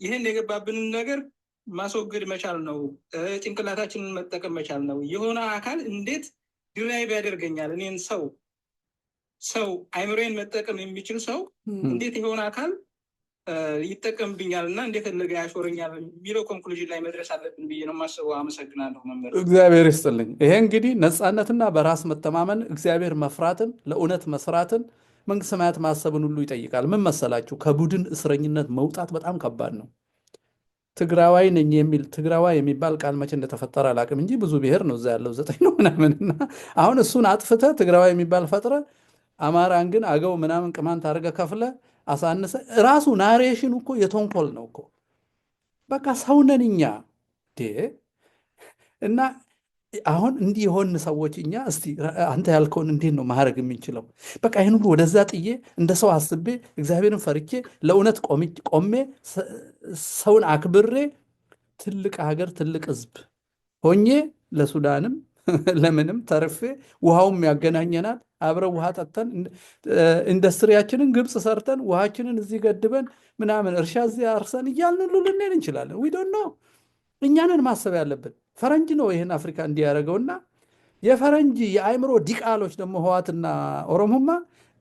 ይህን የገባብንን ነገር ማስወገድ መቻል ነው። ጭንቅላታችንን መጠቀም መቻል ነው። የሆነ አካል እንዴት ድራይቭ ያደርገኛል እኔን ሰው አይምሮዬን መጠቀም የሚችል ሰው እንዴት የሆነ አካል ይጠቀምብኛል እና እንደፈለገ ያሾረኛል የሚለው ኮንክሉዥን ላይ መድረስ አለብን ብዬ ነው የማስበው። አመሰግናለሁ መምህር። እግዚአብሔር ይስጥልኝ። ይሄ እንግዲህ ነፃነትና በራስ መተማመን፣ እግዚአብሔር መፍራትን፣ ለእውነት መስራትን፣ መንግስተ ሰማያት ማሰብን ሁሉ ይጠይቃል። ምን መሰላችሁ? ከቡድን እስረኝነት መውጣት በጣም ከባድ ነው። ትግራዋይ ነኝ የሚል ትግራዋይ የሚባል ቃል መቼ እንደተፈጠረ አላውቅም እንጂ ብዙ ብሔር ነው እዛ ያለው 9 ነው ምናምንና አሁን እሱን አጥፍተ ትግራዋይ የሚባል ፈጥረ አማራን ግን አገው ምናምን ቅማንት አድርገ ከፍለ አሳንሰ ራሱ ናሬሽን እኮ የተንኮል ነው እኮ። በቃ ሰውነን እኛ እና አሁን እንዲህ የሆን ሰዎች እኛ እስቲ አንተ ያልከውን እንዴት ነው ማድረግ የምንችለው? በቃ ይህን ሁሉ ወደዛ ጥዬ እንደ ሰው አስቤ እግዚአብሔርን ፈርቼ ለእውነት ቆሜ ሰውን አክብሬ ትልቅ ሀገር ትልቅ ህዝብ ሆኜ ለሱዳንም ለምንም ተርፌ ውሃውም ያገናኘናል። አብረን ውሃ ጠጥተን ኢንዱስትሪያችንን ግብፅ ሰርተን ውሃችንን እዚህ ገድበን ምናምን እርሻ እዚህ አርሰን እያልን ሁሉ ልንሄድ እንችላለን። ዊ ዶንት ኖ። እኛንን ማሰብ ያለብን። ፈረንጅ ነው ይህን አፍሪካ እንዲያደርገውና የፈረንጅ የአእምሮ ዲቃሎች ደግሞ ህዋትና ኦሮሞማ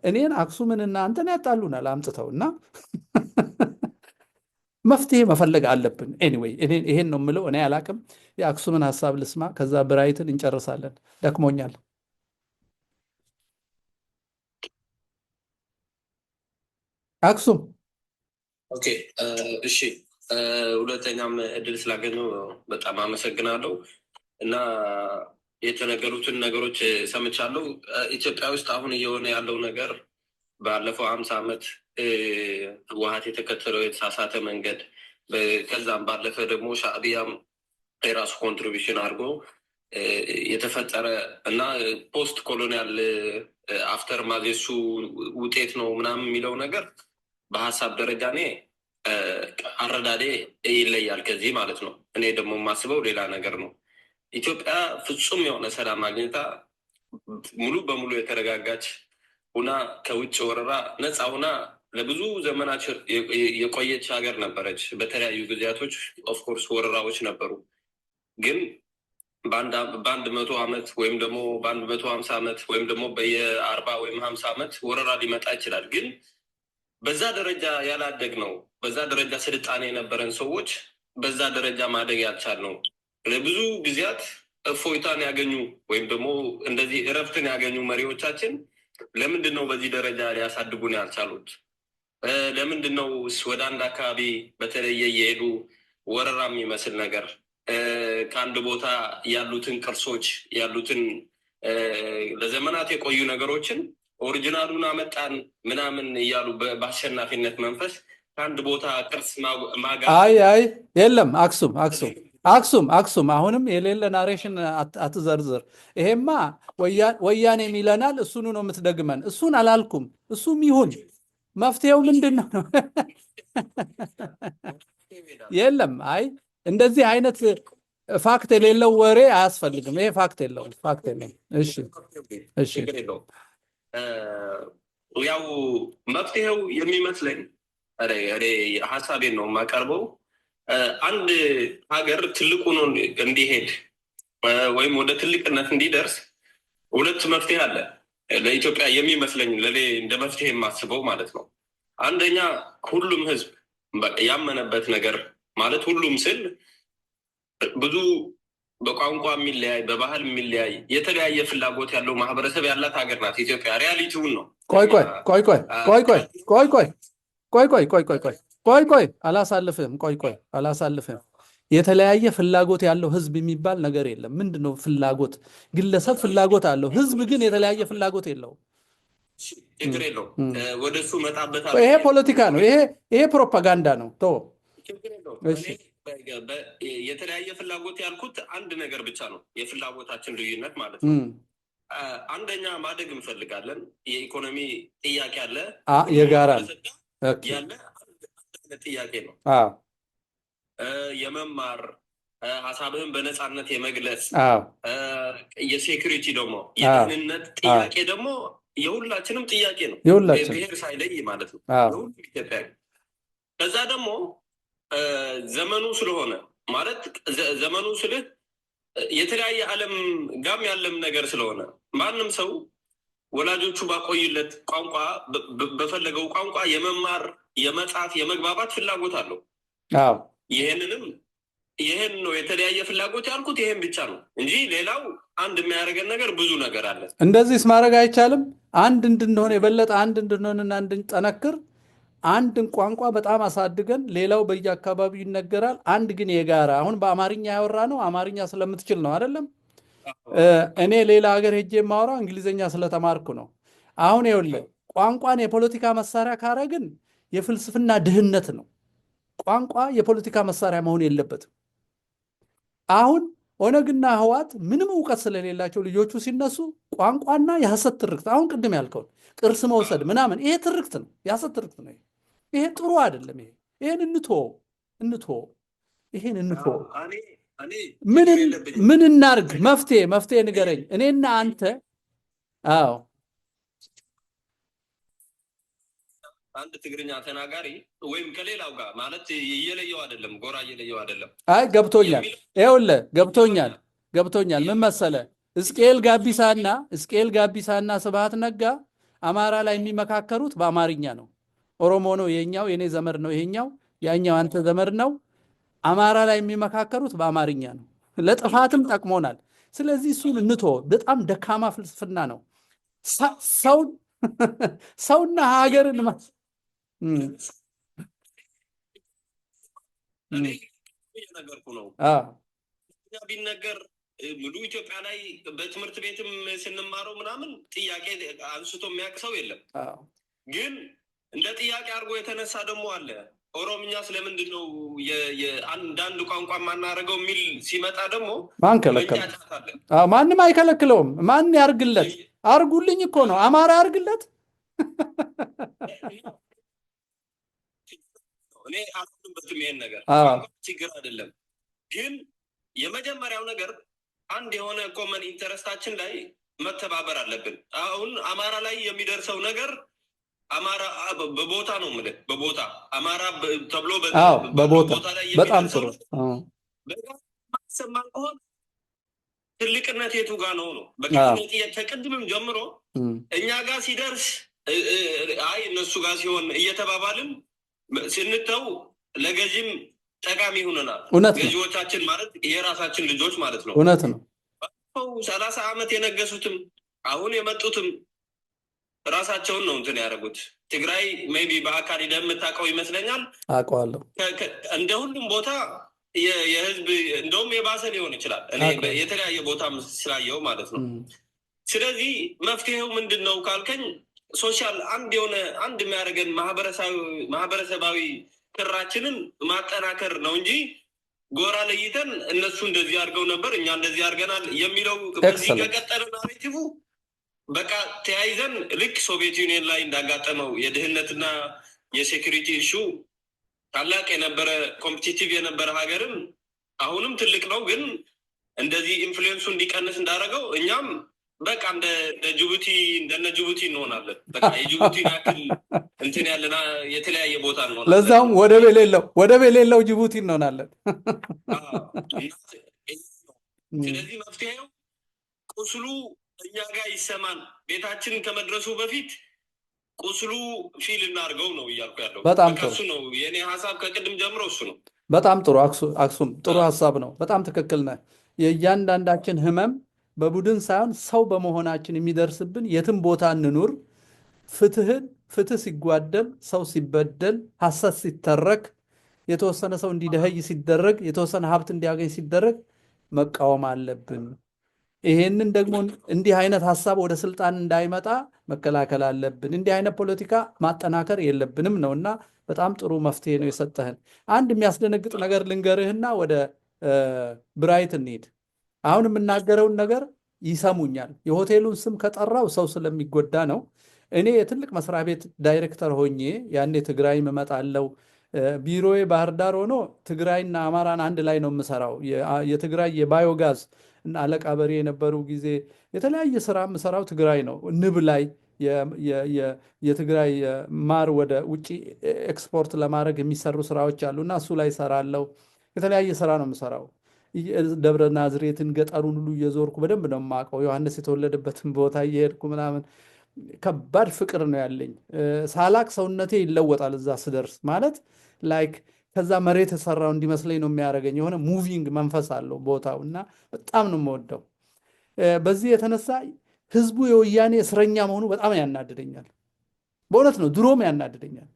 እኔን አክሱምንና አንተን ያጣሉናል አምጥተውና መፍትሄ መፈለግ አለብን። ኤኒዌይ ይሄን ነው የምለው። እኔ አላቅም። የአክሱምን ሀሳብ ልስማ፣ ከዛ ብራይትን እንጨርሳለን። ደክሞኛል። አክሱም ኦኬ፣ እሺ። ሁለተኛም እድል ስላገኘው በጣም አመሰግናለሁ እና የተነገሩትን ነገሮች ሰምቻለሁ። ኢትዮጵያ ውስጥ አሁን እየሆነ ያለው ነገር ባለፈው 50 ዓመት ህወሓት የተከተለው የተሳሳተ መንገድ ከዛም ባለፈ ደግሞ ሻዕቢያም የራሱ ኮንትሪቢሽን አድርጎ የተፈጠረ እና ፖስት ኮሎኒያል አፍተር ማዜሱ ውጤት ነው ምናምን የሚለው ነገር በሀሳብ ደረጃ እኔ አረዳዴ ይለያል ከዚህ ማለት ነው። እኔ ደግሞ የማስበው ሌላ ነገር ነው። ኢትዮጵያ ፍጹም የሆነ ሰላም አግኝታ ሙሉ በሙሉ የተረጋጋች ሁና ከውጭ ወረራ ነፃ ሁና ለብዙ ዘመናት የቆየች ሀገር ነበረች። በተለያዩ ጊዜያቶች ኦፍኮርስ ወረራዎች ነበሩ፣ ግን በአንድ 100 ዓመት ወይም ደግሞ በ150 ዓመት ወይም ደግሞ በየ40 ወይም 50 ዓመት ወረራ ሊመጣ ይችላል። ግን በዛ ደረጃ ያላደግ ነው፣ በዛ ደረጃ ስልጣኔ የነበረን ሰዎች በዛ ደረጃ ማደግ ያልቻል ነው። ለብዙ ጊዜያት እፎይታን ያገኙ ወይም ደግሞ እንደዚህ እረፍትን ያገኙ መሪዎቻችን ለምንድን ነው በዚህ ደረጃ ሊያሳድጉን ያልቻሉት? ለምንድን ነው ወደ አንድ አካባቢ በተለየ የሄዱ ወረራ የሚመስል ነገር ከአንድ ቦታ ያሉትን ቅርሶች ያሉትን ለዘመናት የቆዩ ነገሮችን ኦሪጂናሉን አመጣን ምናምን እያሉ በአሸናፊነት መንፈስ ከአንድ ቦታ ቅርስ ማጋ አይ የለም አክሱም አሁንም የሌለ ናሬሽን አትዘርዝር። ይሄማ ወያኔ የሚለናል፣ እሱኑ ነው የምትደግመን። እሱን አላልኩም። እሱም ይሁን መፍትሄው ምንድን ነው? የለም አይ እንደዚህ አይነት ፋክት የሌለው ወሬ አያስፈልግም። ይሄ ፋክት የለውም። እሺ ያው መፍትሄው የሚመስለኝ ሀሳቤን ነው የማቀርበው። አንድ ሀገር ትልቁ ነው እንዲሄድ ወይም ወደ ትልቅነት እንዲደርስ ሁለት መፍትሄ አለ ለኢትዮጵያ የሚመስለኝ፣ ለኔ እንደ መፍትሄ የማስበው ማለት ነው። አንደኛ ሁሉም ህዝብ ያመነበት ነገር ማለት ሁሉም ስል ብዙ በቋንቋ የሚለያይ በባህል የሚለያይ የተለያየ ፍላጎት ያለው ማህበረሰብ ያላት ሀገር ናት ኢትዮጵያ። ሪያሊቲውን ነው። ቆይ አላሳልፍም። የተለያየ ፍላጎት ያለው ህዝብ የሚባል ነገር የለም። ምንድነው ፍላጎት? ግለሰብ ፍላጎት አለው፣ ህዝብ ግን የተለያየ ፍላጎት የለውም። ችግር የለውም። ወደ እሱ መጣበት። ይሄ ፖለቲካ ነው። ይሄ ፕሮፓጋንዳ ነው። የተለያየ ፍላጎት ያልኩት አንድ ነገር ብቻ ነው፣ የፍላጎታችን ልዩነት ማለት ነው። አንደኛ ማደግ እንፈልጋለን። የኢኮኖሚ ጥያቄ አለ፣ የጋራ ያለ ጥያቄ ነው። የመማር ሀሳብህን በነፃነት የመግለጽ የሴኩሪቲ ደግሞ የደህንነት ጥያቄ ደግሞ የሁላችንም ጥያቄ ነው፣ ብሔር ሳይለይ ማለት ነው፣ የሁሉም ኢትዮጵያ። ከዛ ደግሞ ዘመኑ ስለሆነ ማለት ዘመኑ ስልህ የተለያየ ዓለም ጋም ያለም ነገር ስለሆነ ማንም ሰው ወላጆቹ ባቆዩለት ቋንቋ በፈለገው ቋንቋ የመማር የመጻፍ የመግባባት ፍላጎት አለው። ይህን ነው የተለያየ ፍላጎት ያልኩት፣ ይሄን ብቻ ነው እንጂ ሌላው አንድ የሚያደርገን ነገር ብዙ ነገር አለ። እንደዚህ ማድረግ አይቻልም። አንድ እንድንሆን የበለጠ አንድ እንድንሆንና እንድንጠነክር አንድን ቋንቋ በጣም አሳድገን ሌላው በየአካባቢው ይነገራል። አንድ ግን የጋራ አሁን በአማርኛ ያወራ ነው አማርኛ ስለምትችል ነው አይደለም። እኔ ሌላ ሀገር ሄጄ የማወራው እንግሊዝኛ ስለተማርኩ ነው። አሁን ይኸውልህ ቋንቋን የፖለቲካ መሳሪያ ካረግን የፍልስፍና ድህነት ነው። ቋንቋ የፖለቲካ መሳሪያ መሆን የለበትም። አሁን ኦነግና ህዋት ምንም እውቀት ስለሌላቸው ልጆቹ ሲነሱ ቋንቋና የሐሰት ትርክት፣ አሁን ቅድም ያልከውን ቅርስ መውሰድ ምናምን፣ ይሄ ትርክት ነው፣ የሐሰት ትርክት ነው። ይሄ ጥሩ አይደለም። ይሄን እንተወው። ምን እናርግ? መፍትሄ ንገረኝ። እኔና አንተ አንድ ትግርኛ ተናጋሪ ወይም ከሌላው ጋር ማለት እየለየው አይደለም፣ ጎራ እየለየው አይደለም። አይ ገብቶኛል። ይኸውልህ ገብቶኛል። ምን መሰለህ ሕዝቅኤል ጋቢሳና ስብሐት ነጋ አማራ ላይ የሚመካከሩት በአማርኛ ነው። ኦሮሞ ነው የኛው፣ የኔ ዘመድ ነው ይሄኛው፣ ያኛው አንተ ዘመድ ነው። አማራ ላይ የሚመካከሩት በአማርኛ ነው። ለጥፋትም ጠቅሞናል። ስለዚህ እሱን እንተወው። በጣም ደካማ ፍልስፍና ነው። ሰውና ሀገርን ነገርኩ ነው ቢነገር ሙሉ ኢትዮጵያ ላይ በትምህርት ቤትም ስንማረው ምናምን ጥያቄ አንስቶ የሚያውቅ ሰው የለም። ግን እንደ ጥያቄ አድርጎ የተነሳ ደግሞ አለ። ኦሮምኛ ስለምንድን ነው አንዳንድ ቋንቋ የማናደርገው የሚል ሲመጣ ደግሞ ማን ከለከለ? ማንም አይከለክለውም። ማን ያርግለት? አርጉልኝ እኮ ነው። አማራ ያርግለት። እኔ አልኩበትም። ይሄን ነገር ችግር አይደለም። ግን የመጀመሪያው ነገር አንድ የሆነ ኮመን ኢንተረስታችን ላይ መተባበር አለብን። አሁን አማራ ላይ የሚደርሰው ነገር አማራ በቦታ ነው የምልህ፣ በቦታ አማራ ተብሎ በቦታ ላይ በጣም ጥሩ ሰማ ከሆነ ትልቅነት የቱ ጋር ነው ነው በቃ ከቅድምም ጀምሮ እኛ ጋር ሲደርስ አይ እነሱ ጋር ሲሆን እየተባባልን ስንተው ለገዥም ጠቃሚ ይሆነናል። ገዢዎቻችን ማለት የራሳችን ልጆች ማለት ነው። እውነት ነው። 30 ዓመት የነገሱትም አሁን የመጡትም ራሳቸውን ነው እንትን ያደረጉት። ትግራይ ሜይቢ በአካል ሄደህ የምታውቀው ይመስለኛል። አውቀዋለሁ። እንደ ሁሉም ቦታ የህዝብ እንደውም የባሰ ሊሆን ይችላል። እኔ የተለያየ ቦታም ስላየው ማለት ነው። ስለዚህ መፍትሄው ምንድን ነው ካልከኝ ሶሻል አንድ የሚያደርገን ማህበረሰባዊ ክራችንን ማጠናከር ነው እንጂ ጎራ ለይተን እነሱ እንደዚህ አድርገው ነበር እኛ እንደዚህ አድርገናል የሚለው በዚህ ከቀጠለ ናሬቲቭ በቃ ተያይዘን ልክ ሶቪየት ዩኒየን ላይ እንዳጋጠመው የድህነትና የሴኩሪቲ ኢሹ ታላቅ የነበረ ኮምፒቲቲቭ የነበረ ሀገርም አሁንም ትልቅ ነው፣ ግን እንደዚህ ኢንፍሉዌንሱ እንዲቀንስ እንዳደረገው እኛም በቃ እንደነ ጅቡቲ እንሆናለን። በቃ የጅቡቲ ያክል እንትን ያለና የተለያየ ቦታ እንሆናለን። ለዛውም ወደብ የሌለው ጅቡቲ እንሆናለን። ስለዚህ መፍትሄው ቁስሉ እኛ ጋር ይሰማን፣ ቤታችን ከመድረሱ በፊት ቁስሉ ፊል እናድርገው ነው እያልኩ ያለው። በጣም ጥሩ። እሱ ነው የእኔ ሀሳብ፣ ከቅድም ጀምሮ እሱ ነው። በጣም ጥሩ አክሱም፣ ጥሩ ሀሳብ ነው። በጣም ትክክል ነህ። የእያንዳንዳችን ህመም በቡድን ሳይሆን ሰው በመሆናችን የሚደርስብን የትም ቦታ እንኑር፣ ፍትህ ሲጓደል፣ ሰው ሲበደል፣ ሐሰት ሲተረክ፣ የተወሰነ ሰው እንዲደኸይ ሲደረግ፣ የተወሰነ ሀብት እንዲያገኝ ሲደረግ መቃወም አለብን። ይሄንን ደግሞ እንዲህ አይነት ሀሳብ ወደ ስልጣን እንዳይመጣ መከላከል አለብን። እንዲህ አይነት ፖለቲካ ማጠናከር የለብንም ነውና በጣም ጥሩ መፍትሄ ነው የሰጠህን። አንድ የሚያስደነግጥ ነገር ልንገርህና ወደ ብራይት እንሂድ። አሁን የምናገረውን ነገር ይሰሙኛል። የሆቴሉን ስም ከጠራው ሰው ስለሚጎዳ ነው። እኔ የትልቅ መስሪያ ቤት ዳይሬክተር ሆኜ ያኔ ትግራይ እመጣለሁ። ቢሮዬ ባህር ዳር ሆኖ ትግራይና አማራን አንድ ላይ ነው የምሰራው። የትግራይ የባዮጋዝ እና አለቃ በሬ የነበሩ ጊዜ የተለያየ ስራ የምሰራው ትግራይ ነው። ንብ ላይ የትግራይ ማር ወደ ውጭ ኤክስፖርት ለማድረግ የሚሰሩ ስራዎች አሉ እና እሱ ላይ ሰራለው። የተለያየ ስራ ነው የምሰራው። ደብረ ናዝሬትን ገጠሩን ሁሉ እየዞርኩ በደንብ ነው የማውቀው። ዮሐንስ የተወለደበትን ቦታ እየሄድኩ ምናምን ከባድ ፍቅር ነው ያለኝ። ሳላቅ ሰውነቴ ይለወጣል እዛ ስደርስ። ማለት ላይክ ከዛ መሬት የሰራው እንዲመስለኝ ነው የሚያደርገኝ። የሆነ ሙቪንግ መንፈስ አለው ቦታው እና በጣም ነው የምወደው። በዚህ የተነሳ ህዝቡ የወያኔ እስረኛ መሆኑ በጣም ያናድደኛል። በእውነት ነው፣ ድሮም ያናድደኛል።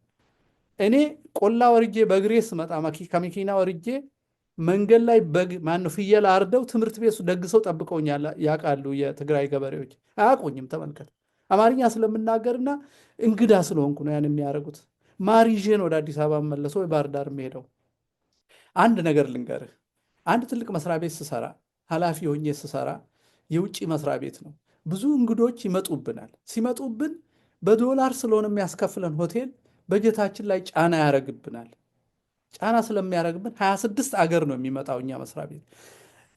እኔ ቆላ ወርጄ በእግሬ ስመጣ ከመኪና ወርጄ መንገድ ላይ ፍየል አርደው ትምህርት ቤቱ ደግሰው ጠብቀውኛል ያውቃሉ። የትግራይ ገበሬዎች አያውቁኝም። ተመልከት፣ አማርኛ ስለምናገርና እንግዳ ስለሆንኩ ነው ያን የሚያደርጉት። ማር ይዤን ወደ አዲስ አበባ መለሰው ወይ ባህር ዳር የሚሄደው። አንድ ነገር ልንገርህ። አንድ ትልቅ መስሪያ ቤት ስሰራ፣ ኃላፊ ሆኜ ስሰራ፣ የውጭ መስሪያ ቤት ነው። ብዙ እንግዶች ይመጡብናል። ሲመጡብን በዶላር ስለሆነ የሚያስከፍለን ሆቴል በጀታችን ላይ ጫና ያደርግብናል። ጫና ስለሚያደርግብን 26 አገር ነው የሚመጣው እኛ መስሪያ ቤት።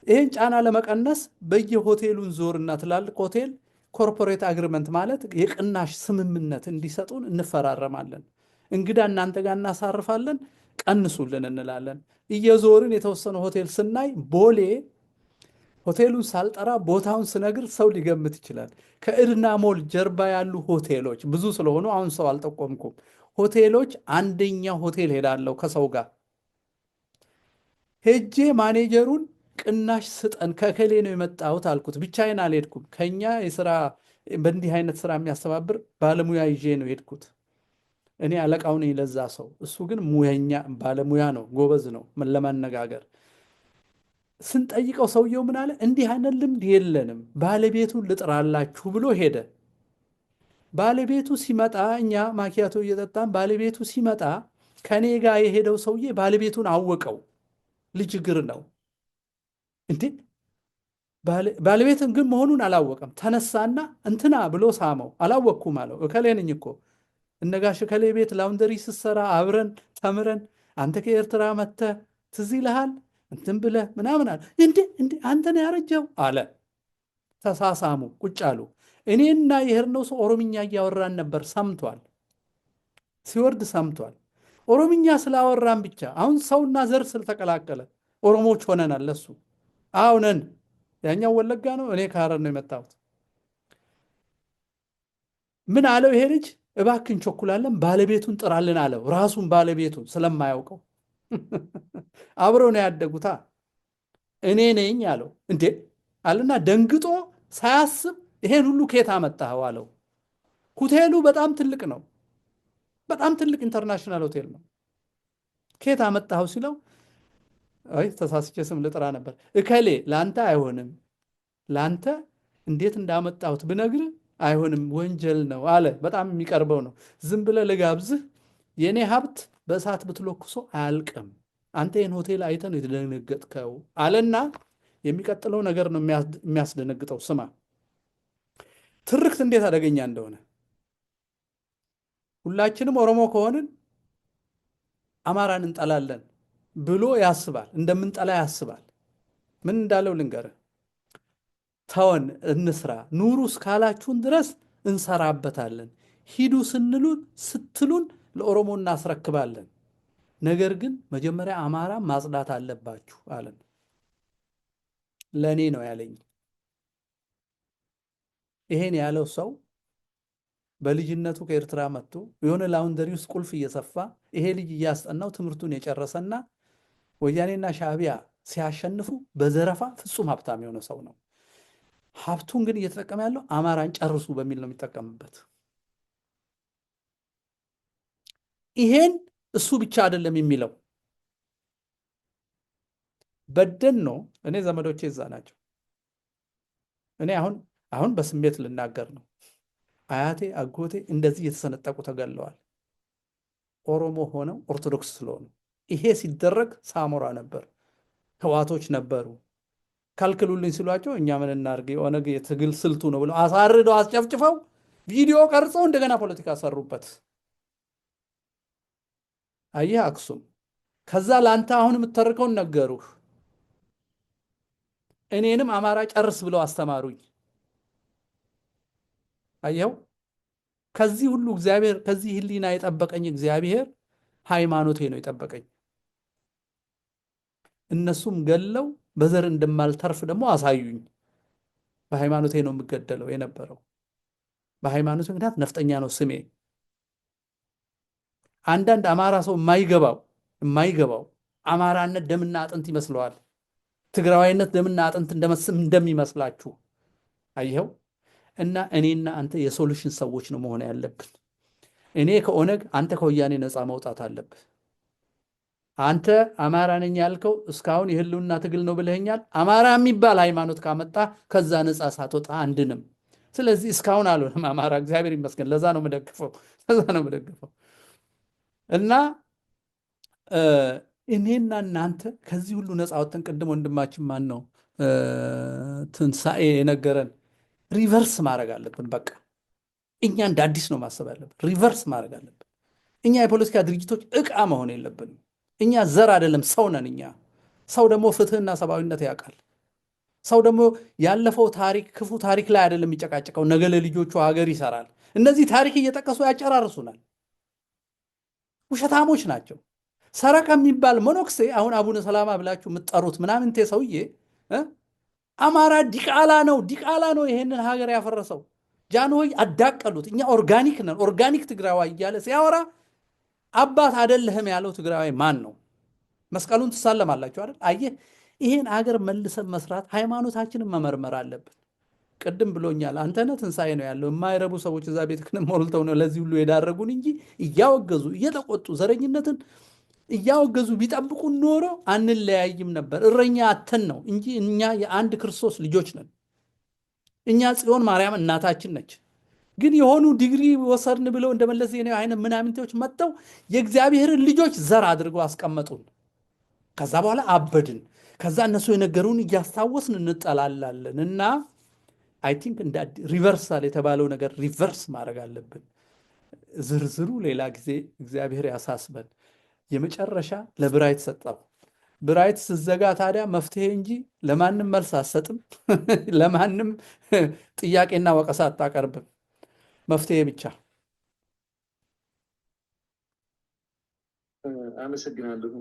ይህን ጫና ለመቀነስ በየሆቴሉን ዞርና ትላልቅ ሆቴል ኮርፖሬት አግሪመንት ማለት የቅናሽ ስምምነት እንዲሰጡን እንፈራረማለን። እንግዳ እናንተ ጋር እናሳርፋለን፣ ቀንሱልን እንላለን። እየዞርን የተወሰነ ሆቴል ስናይ ቦሌ ሆቴሉን ሳልጠራ ቦታውን ስነግር ሰው ሊገምት ይችላል። ከእድና ሞል ጀርባ ያሉ ሆቴሎች ብዙ ስለሆኑ አሁን ሰው አልጠቆምኩም። ሆቴሎች አንደኛ ሆቴል ሄዳለሁ ከሰው ጋር ሄጄ ማኔጀሩን ቅናሽ ስጠን ከከሌ ነው የመጣሁት አልኩት። ብቻዬን አልሄድኩም። ከኛ የስራ በእንዲህ አይነት ስራ የሚያስተባብር ባለሙያ ይዤ ነው ሄድኩት። እኔ አለቃው ነኝ ለዛ ሰው። እሱ ግን ሙያኛ ባለሙያ ነው፣ ጎበዝ ነው ለማነጋገር። ስንጠይቀው ሰውየው ምን አለ? እንዲህ አይነት ልምድ የለንም፣ ባለቤቱን ልጥራላችሁ ብሎ ሄደ። ባለቤቱ ሲመጣ እኛ ማኪያቶ እየጠጣን ባለቤቱ ሲመጣ ከኔ ጋር የሄደው ሰውዬ ባለቤቱን አወቀው። ልጅ እግር ነው እንዴ! ባለቤትን ግን መሆኑን አላወቀም። ተነሳና እንትና ብሎ ሳመው። አላወቅኩም አለው። እከሌ ነኝ እኮ እነጋሽ እከሌ ቤት ላውንደሪ ስትሰራ አብረን ተምረን አንተ ከኤርትራ መጥተህ ትዝ ይልሃል እንትን ብለህ ምናምን አለ። እንዴ አንተ ነው ያረጀው አለ። ተሳሳሙ፣ ቁጭ አሉ። እኔና የሄድነው ሰው ኦሮምኛ እያወራን ነበር። ሰምቷል፣ ሲወርድ ሰምቷል። ኦሮምኛ ስላወራን ብቻ አሁን ሰውና ዘር ስለተቀላቀለ ኦሮሞዎች ሆነናል። ለሱ አሁነን ያኛው ወለጋ ነው፣ እኔ ከሐረር ነው የመጣሁት። ምን አለው ይሄ ልጅ? እባክህ እንቸኩላለን፣ ባለቤቱን ጥራልን አለው። ራሱን ባለቤቱን ስለማያውቀው አብረው ነው ያደጉታ። እኔ ነኝ አለው። እንዴ አለና ደንግጦ ሳያስብ ይሄን ሁሉ ከየት አመጣኸው አለው። ሆቴሉ በጣም ትልቅ ነው፣ በጣም ትልቅ ኢንተርናሽናል ሆቴል ነው። ከየት አመጣኸው ሲለው አይ ተሳስቼ ስም ልጥራ ነበር። እከሌ ለአንተ አይሆንም፣ ለአንተ እንዴት እንዳመጣሁት ብነግርህ አይሆንም፣ ወንጀል ነው አለ። በጣም የሚቀርበው ነው። ዝም ብለህ ልጋብዝህ፣ የእኔ ሀብት በእሳት ብትለኩሶ አያልቅም፣ አንተ ይህን ሆቴል አይተህ ነው የተደነገጥከው አለና የሚቀጥለው ነገር ነው የሚያስደነግጠው። ስማ ትርክት እንዴት አደገኛ እንደሆነ። ሁላችንም ኦሮሞ ከሆንን አማራን እንጠላለን ብሎ ያስባል፣ እንደምንጠላ ያስባል። ምን እንዳለው ልንገርህ። ተወን እንስራ፣ ኑሩ እስካላችሁን ድረስ እንሰራበታለን፣ ሂዱ ስትሉን ለኦሮሞ እናስረክባለን። ነገር ግን መጀመሪያ አማራ ማጽዳት አለባችሁ አለን። ለእኔ ነው ያለኝ። ይሄን ያለው ሰው በልጅነቱ ከኤርትራ መጥቶ የሆነ ላውንደሪ ውስጥ ቁልፍ እየሰፋ ይሄ ልጅ እያስጠናው ትምህርቱን የጨረሰና ወያኔና ሻዕቢያ ሲያሸንፉ በዘረፋ ፍጹም ሀብታም የሆነ ሰው ነው። ሀብቱን ግን እየተጠቀመ ያለው አማራን ጨርሱ በሚል ነው የሚጠቀምበት። ይሄን እሱ ብቻ አይደለም የሚለው። በደን ነው። እኔ ዘመዶቼ እዛ ናቸው። እኔ አሁን በስሜት ልናገር ነው። አያቴ አጎቴ እንደዚህ እየተሰነጠቁ ተገለዋል። ኦሮሞ ሆነው ኦርቶዶክስ ስለሆኑ። ይሄ ሲደረግ ሳሞራ ነበር፣ ህዋቶች ነበሩ። ከልክሉልኝ ሲሏቸው እኛ ምን እናድርግ፣ የኦነግ የትግል ስልቱ ነው ብለው አሳርደው አስጨፍጭፈው ቪዲዮ ቀርጸው እንደገና ፖለቲካ ሰሩበት። አየህ አክሱም። ከዛ ለአንተ አሁን የምትተርከውን ነገሩህ። እኔንም አማራ ጨርስ ብለው አስተማሩኝ። አየው። ከዚህ ሁሉ እግዚአብሔር፣ ከዚህ ህሊና የጠበቀኝ እግዚአብሔር ሃይማኖቴ ነው የጠበቀኝ። እነሱም ገለው በዘር እንደማልተርፍ ደግሞ አሳዩኝ። በሃይማኖቴ ነው የምገደለው የነበረው። በሃይማኖቴ ምክንያት ነፍጠኛ ነው ስሜ። አንዳንድ አማራ ሰው የማይገባው አማራነት ደምና አጥንት ይመስለዋል። ትግራዋይነት ደምና አጥንት እንደሚመስላችሁ አየኸው። እና እኔና አንተ የሶሉሽን ሰዎች ነው መሆን ያለብን። እኔ ከኦነግ አንተ ከወያኔ ነፃ መውጣት አለብህ። አንተ አማራ ነኝ ያልከው እስካሁን የህልውና ትግል ነው ብለኸኛል። አማራ የሚባል ሃይማኖት ካመጣ ከዛ ነፃ ሳትወጣ አንድንም። ስለዚህ እስካሁን አልሆነም አማራ፣ እግዚአብሔር ይመስገን። ለዛ ነው የምደግፈው። እና እኔና እናንተ ከዚህ ሁሉ ነፃ ወጥተን፣ ቅድም ወንድማችን ማን ነው ትንሣኤ የነገረን፣ ሪቨርስ ማድረግ አለብን። በቃ እኛ እንደ አዲስ ነው ማሰብ ያለብን። ሪቨርስ ማድረግ አለብን። እኛ የፖለቲካ ድርጅቶች ዕቃ መሆን የለብንም። እኛ ዘር አይደለም ሰው ነን። እኛ ሰው ደግሞ ፍትህና ሰብአዊነት ያውቃል። ሰው ደግሞ ያለፈው ታሪክ፣ ክፉ ታሪክ ላይ አይደለም የሚጨቃጨቀው፣ ነገ ለልጆቹ ሀገር ይሰራል። እነዚህ ታሪክ እየጠቀሱ ያጨራርሱናል። ውሸታሞች ናቸው። ሰረቀ የሚባል መኖክሴ አሁን አቡነ ሰላማ ብላችሁ የምትጠሩት ምናምንቴ ሰውዬ አማራ ዲቃላ ነው ይሄንን ሀገር ያፈረሰው። ጃንሆይ አዳቀሉት። እኛ ኦርጋኒክ ነን፣ ኦርጋኒክ ትግራዋይ እያለ ሲያወራ አባት አይደለህም ያለው ትግራዋይ ማን ነው? መስቀሉን ትሳለማላችሁ አይደል? አየህ፣ ይሄን ሀገር መልሰን መስራት፣ ሃይማኖታችንን መመርመር አለብን። ቅድም ብሎኛል። አንተነህ ትንሣኤ ነው ያለው። የማይረቡ ሰዎች እዛ ቤት ክንም ሞልተው ነው ለዚህ ሁሉ የዳረጉን እንጂ እያወገዙ እየተቆጡ ዘረኝነትን እያወገዙ ቢጠብቁ ኖሮ አንለያይም ነበር። እረኛ አተን ነው እንጂ እኛ የአንድ ክርስቶስ ልጆች ነን። እኛ ጽዮን ማርያም እናታችን ነች። ግን የሆኑ ዲግሪ ወሰድን ብለው እንደመለስ ዜናዊ አይነት ምናምንቴዎች መጥተው የእግዚአብሔርን ልጆች ዘር አድርገው አስቀመጡን። ከዛ በኋላ አበድን። ከዛ እነሱ የነገሩን እያስታወስን እንጠላላለን። እና አይ ቲንክ እንደ ሪቨርሳል የተባለው ነገር ሪቨርስ ማድረግ አለብን። ዝርዝሩ ሌላ ጊዜ እግዚአብሔር ያሳስበን። የመጨረሻ ለብራይት ሰጠው። ብራይት ስዘጋ ታዲያ መፍትሄ እንጂ ለማንም መልስ አትሰጥም፣ ለማንም ጥያቄና ወቀሳ አታቀርብም። መፍትሄ ብቻ። አመሰግናለሁ።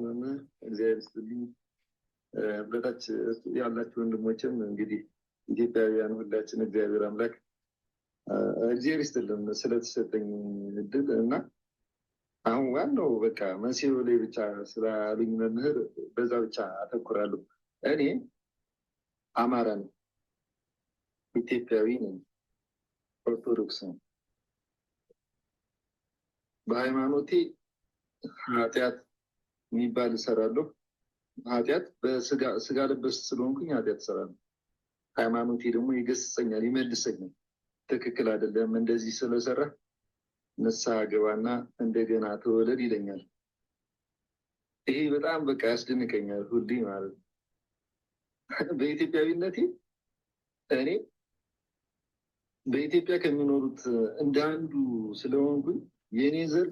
እግዚአብሔር ይስጥልኝ። በታች ያላችሁ ወንድሞችም እንግዲህ ኢትዮጵያውያን ሁላችን እግዚአብሔር አምላክ እግዚአብሔር ይስጥልን ስለተሰጠኝ እድል እና አሁን ዋናው በቃ መንስኤው ላይ ብቻ ስላሉኝ መምህር በዛ ብቻ አተኩራለሁ። እኔ አማራ ነኝ፣ ኢትዮጵያዊ ነኝ፣ ኦርቶዶክስ ነው። በሃይማኖቴ ኃጢአት የሚባል እሰራለሁ። ኃጢአት በስጋ ለበስ ስለሆንኩኝ ኃጢአት እሰራለሁ። ሃይማኖቴ ደግሞ ይገስጸኛል፣ ይመልሰኛል። ትክክል አይደለም እንደዚህ ስለሰራ ንስሐ ገባና እንደገና ተወለድ ይለኛል። ይሄ በጣም በቃ ያስደንቀኛል ሁሌ ማለት ነው። በኢትዮጵያዊነቴ እኔ በኢትዮጵያ ከሚኖሩት እንደ አንዱ ስለሆንኩኝ የእኔ ዘር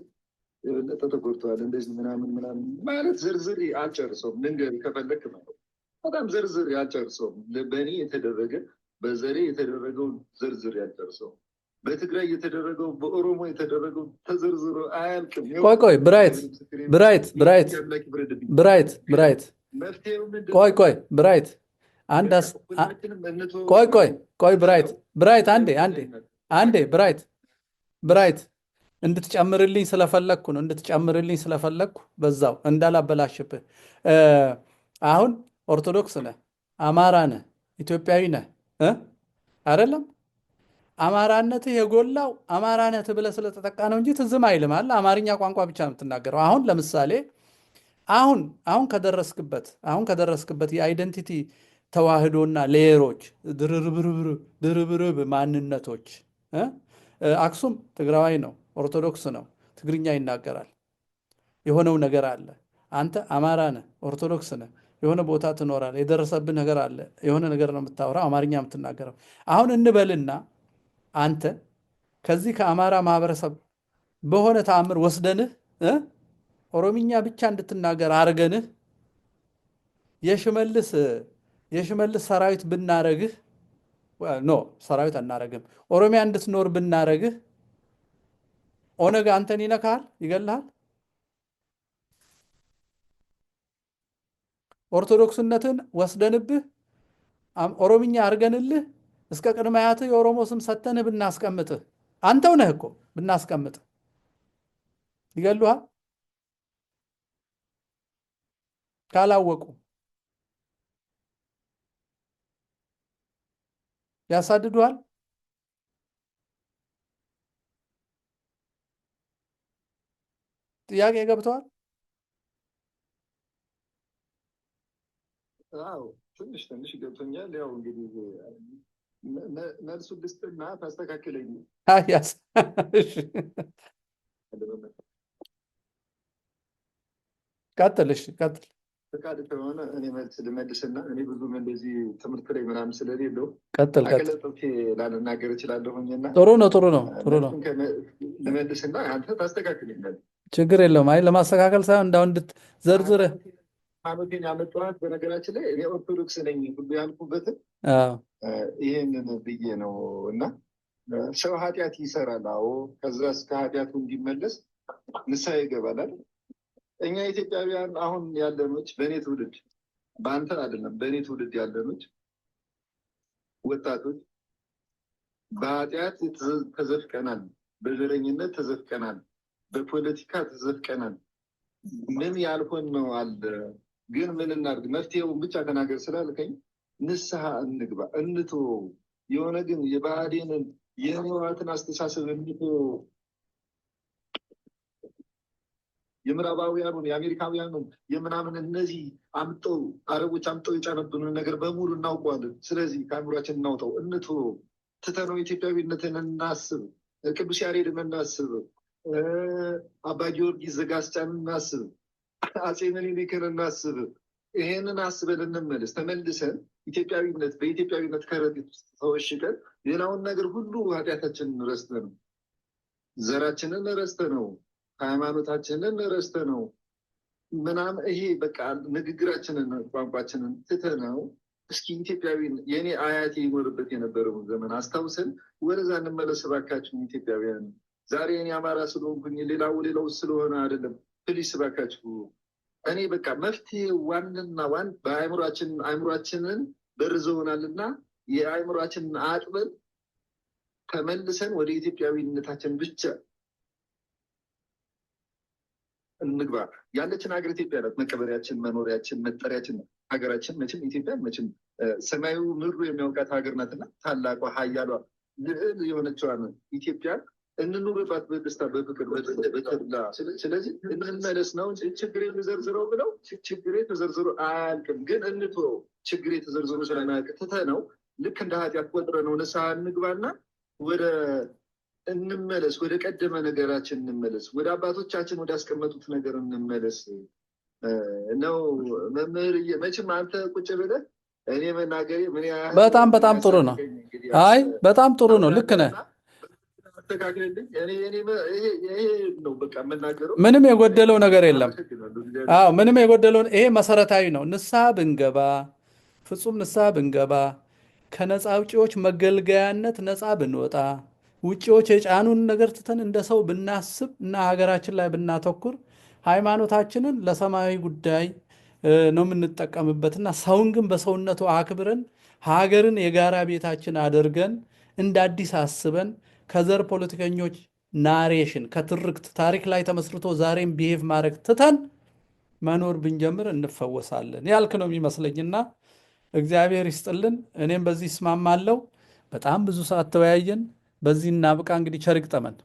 የበለጠ ተጎድተዋል። እንደዚህ ምናምን ምናምን ማለት ዝርዝር አልጨርሰውም። ልንገርህ ከፈለክ ማለት በጣም ዝርዝር አልጨርሰውም። በእኔ የተደረገ በዘሬ የተደረገው ዝርዝር ያልጨርሰውም። በትግራይ የተደረገው በኦሮሞ የተደረገው ተዘርዝሮ አያልቅም። ቆይ ብራይት ብራይት አንዴ ብራይት እንድትጨምርልኝ ስለፈለግኩ በዛው እንዳላበላሽብህ። አሁን ኦርቶዶክስ ነህ፣ አማራ ነህ፣ ኢትዮጵያዊ ነህ አይደለም? አማራነትህ የጎላው አማራነት ብለህ ስለተጠቃ ነው እንጂ ትዝም አይልም አለ። አማርኛ ቋንቋ ብቻ ነው የምትናገረው። አሁን ለምሳሌ አሁን ከደረስክበት የአይደንቲቲ ተዋህዶና ሌየሮች ድርብርብ ማንነቶች አክሱም ትግራዋይ ነው፣ ኦርቶዶክስ ነው፣ ትግርኛ ይናገራል። የሆነው ነገር አለ። አንተ አማራ ነህ፣ ኦርቶዶክስ ነህ፣ የሆነ ቦታ ትኖራለህ፣ የደረሰብህ ነገር አለ፣ የሆነ ነገር ነው የምታወራው፣ አማርኛ የምትናገረው። አሁን እንበልና አንተ ከዚህ ከአማራ ማህበረሰብ በሆነ ተአምር ወስደንህ ኦሮምኛ ብቻ እንድትናገር አርገንህ የሽመልስ ሰራዊት ብናረግህ፣ ሰራዊት አናረግም፣ ኦሮሚያ እንድትኖር ብናረግህ ኦነግ አንተን ይነካል፣ ይገልሃል። ኦርቶዶክስነትን ወስደንብህ ኦሮምኛ አርገንልህ እስከ ቅድመ አያትህ የኦሮሞ ስም ሰተንህ ብናስቀምጥህ፣ አንተው ነህ እኮ ብናስቀምጥህ ይገሉሃል። ካላወቁ ያሳድዱሃል። ጥያቄ ገብተዋል? ትንሽ ገብቶኛል። ያው እንግዲህ መልሱ ልስጥና ታስተካክለኝ። ቀጥል። ፈቃድ ከሆነ እኔ መልስ ልመልስና እኔ ብዙም እንደዚህ ትምህርት ላይ ምናምን ስለሌለው ቀጥል። አቀለጥፌ ላልናገር እችላለሁኝና ጥሩ ነው። ልመልስና አንተ ታስተካክለኛለህ። ችግር የለውም። አይ ለማስተካከል ሳይሆን እንዳው እንድትዘርዝርህ ሃይማኖቴን ያመጣኋት። በነገራችን ላይ እኔ ኦርቶዶክስ ነኝ ሁሉ ያልኩበትን ይህንን ብዬ ነው። እና ሰው ኃጢአት ይሰራል። አዎ፣ ከዛ እስከ ኃጢአቱ እንዲመለስ ንስሐ ይገባላል። እኛ ኢትዮጵያውያን አሁን ያለኖች በእኔ ትውልድ፣ በአንተ አይደለም፣ በእኔ ትውልድ ያለኖች ወጣቶች በኃጢአት ተዘፍቀናል፣ በዘረኝነት ተዘፍቀናል፣ በፖለቲካ ተዘፍቀናል። ምን ያልሆን ነው አለ። ግን ምን እናድርግ? መፍትሄውን ብቻ ተናገር ስላልከኝ ንስሐ እንግባ፣ እንትወው። የሆነ ግን የብአዴንን የህወሓትን አስተሳሰብ እንትወው። የምዕራባውያኑን የአሜሪካውያኑን የምናምን እነዚህ አምጠው አረቦች አምጠው የጫነብንን ነገር በሙሉ እናውቀዋለን። ስለዚህ ከአእምሯችን እናውጠው፣ እንትወው፣ ትተነው ኢትዮጵያዊነትን እናስብ፣ ቅዱስ ያሬድን እናስብ፣ አባ ጊዮርጊስ ዘጋስጫን እናስብ፣ አፄ ምኒልክን እናስብ። ይሄንን አስበን እንመለስ። ተመልሰን ኢትዮጵያዊነት በኢትዮጵያዊነት ከረጢት ውስጥ ተወሽቀን ሌላውን ነገር ሁሉ ኃጢአታችንን ረስተ ነው፣ ዘራችንን ረስተ ነው፣ ሃይማኖታችንን ረስተ ነው ምናምን ይሄ በቃ ንግግራችንን ቋንቋችንን ትተነው እስኪ ኢትዮጵያዊ የእኔ አያቴ ይኖርበት የነበረውን ዘመን አስታውሰን ወደዛ እንመለስ እባካችሁ ኢትዮጵያውያን። ዛሬ እኔ አማራ ስለሆንኩኝ ሌላው ስለሆነ አይደለም። ፕሊስ እባካችሁ እኔ በቃ መፍትሄ ዋንና ዋን አእምሯችንን በርዘውናልና የአእምሯችንን አጥበን ተመልሰን ወደ ኢትዮጵያዊነታችን ብቻ እንግባ። ያለችን ሀገር ኢትዮጵያ ናት። መቀበሪያችን፣ መኖሪያችን፣ መጠሪያችን ሀገራችን መቼም ኢትዮጵያ መቼም ሰማዩ ምድሩ የሚያውቃት ሀገር ናትና ታላቋ ሀያሏ ልዕል የሆነችዋን ኢትዮጵያን እንኑርባት በደስታ በፍቅር በተድላ። ስለዚህ እንመለስ ነው እንጂ ችግሬ ተዘርዝረው ብለው ችግሬ ተዘርዝሮ አያልቅም። ግን እንትወው ችግሬ ተዘርዝሮ ስለማያልቅ ትተነው ልክ እንደ ኃጢአት ቆጥረነው ንስሐ እንግባና ወደ እንመለስ፣ ወደ ቀደመ ነገራችን እንመለስ፣ ወደ አባቶቻችን ወደ አስቀመጡት ነገር እንመለስ ነው። መምህር መቼም አንተ ቁጭ ብለህ እኔ መናገሬ ምን ያህል በጣም ጥሩ ነው። አይ በጣም ጥሩ ነው። ልክ ነህ። ነው በቃ የምናገረው። ምንም የጎደለው ነገር የለም። አዎ ምንም የጎደለው ይሄ መሰረታዊ ነው። ንስሐ ብንገባ ፍጹም ንስሐ ብንገባ ከነፃ አውጪዎች መገልገያነት ነፃ ብንወጣ ውጪዎች የጫኑን ነገር ትተን እንደ ሰው ብናስብ እና ሀገራችን ላይ ብናተኩር ሃይማኖታችንን ለሰማያዊ ጉዳይ ነው የምንጠቀምበትና ሰውን ግን በሰውነቱ አክብረን ሀገርን የጋራ ቤታችን አድርገን እንደ አዲስ አስበን ከዘር ፖለቲከኞች ናሬሽን ከትርክት ታሪክ ላይ ተመስርቶ ዛሬም ቢሄቭ ማድረግ ትተን መኖር ብንጀምር እንፈወሳለን ያልክ ነው የሚመስለኝና እግዚአብሔር ይስጥልን። እኔም በዚህ እስማማለሁ። በጣም ብዙ ሰዓት ተወያየን። በዚህ እናብቃ። እንግዲህ ቸር ይግጠመን።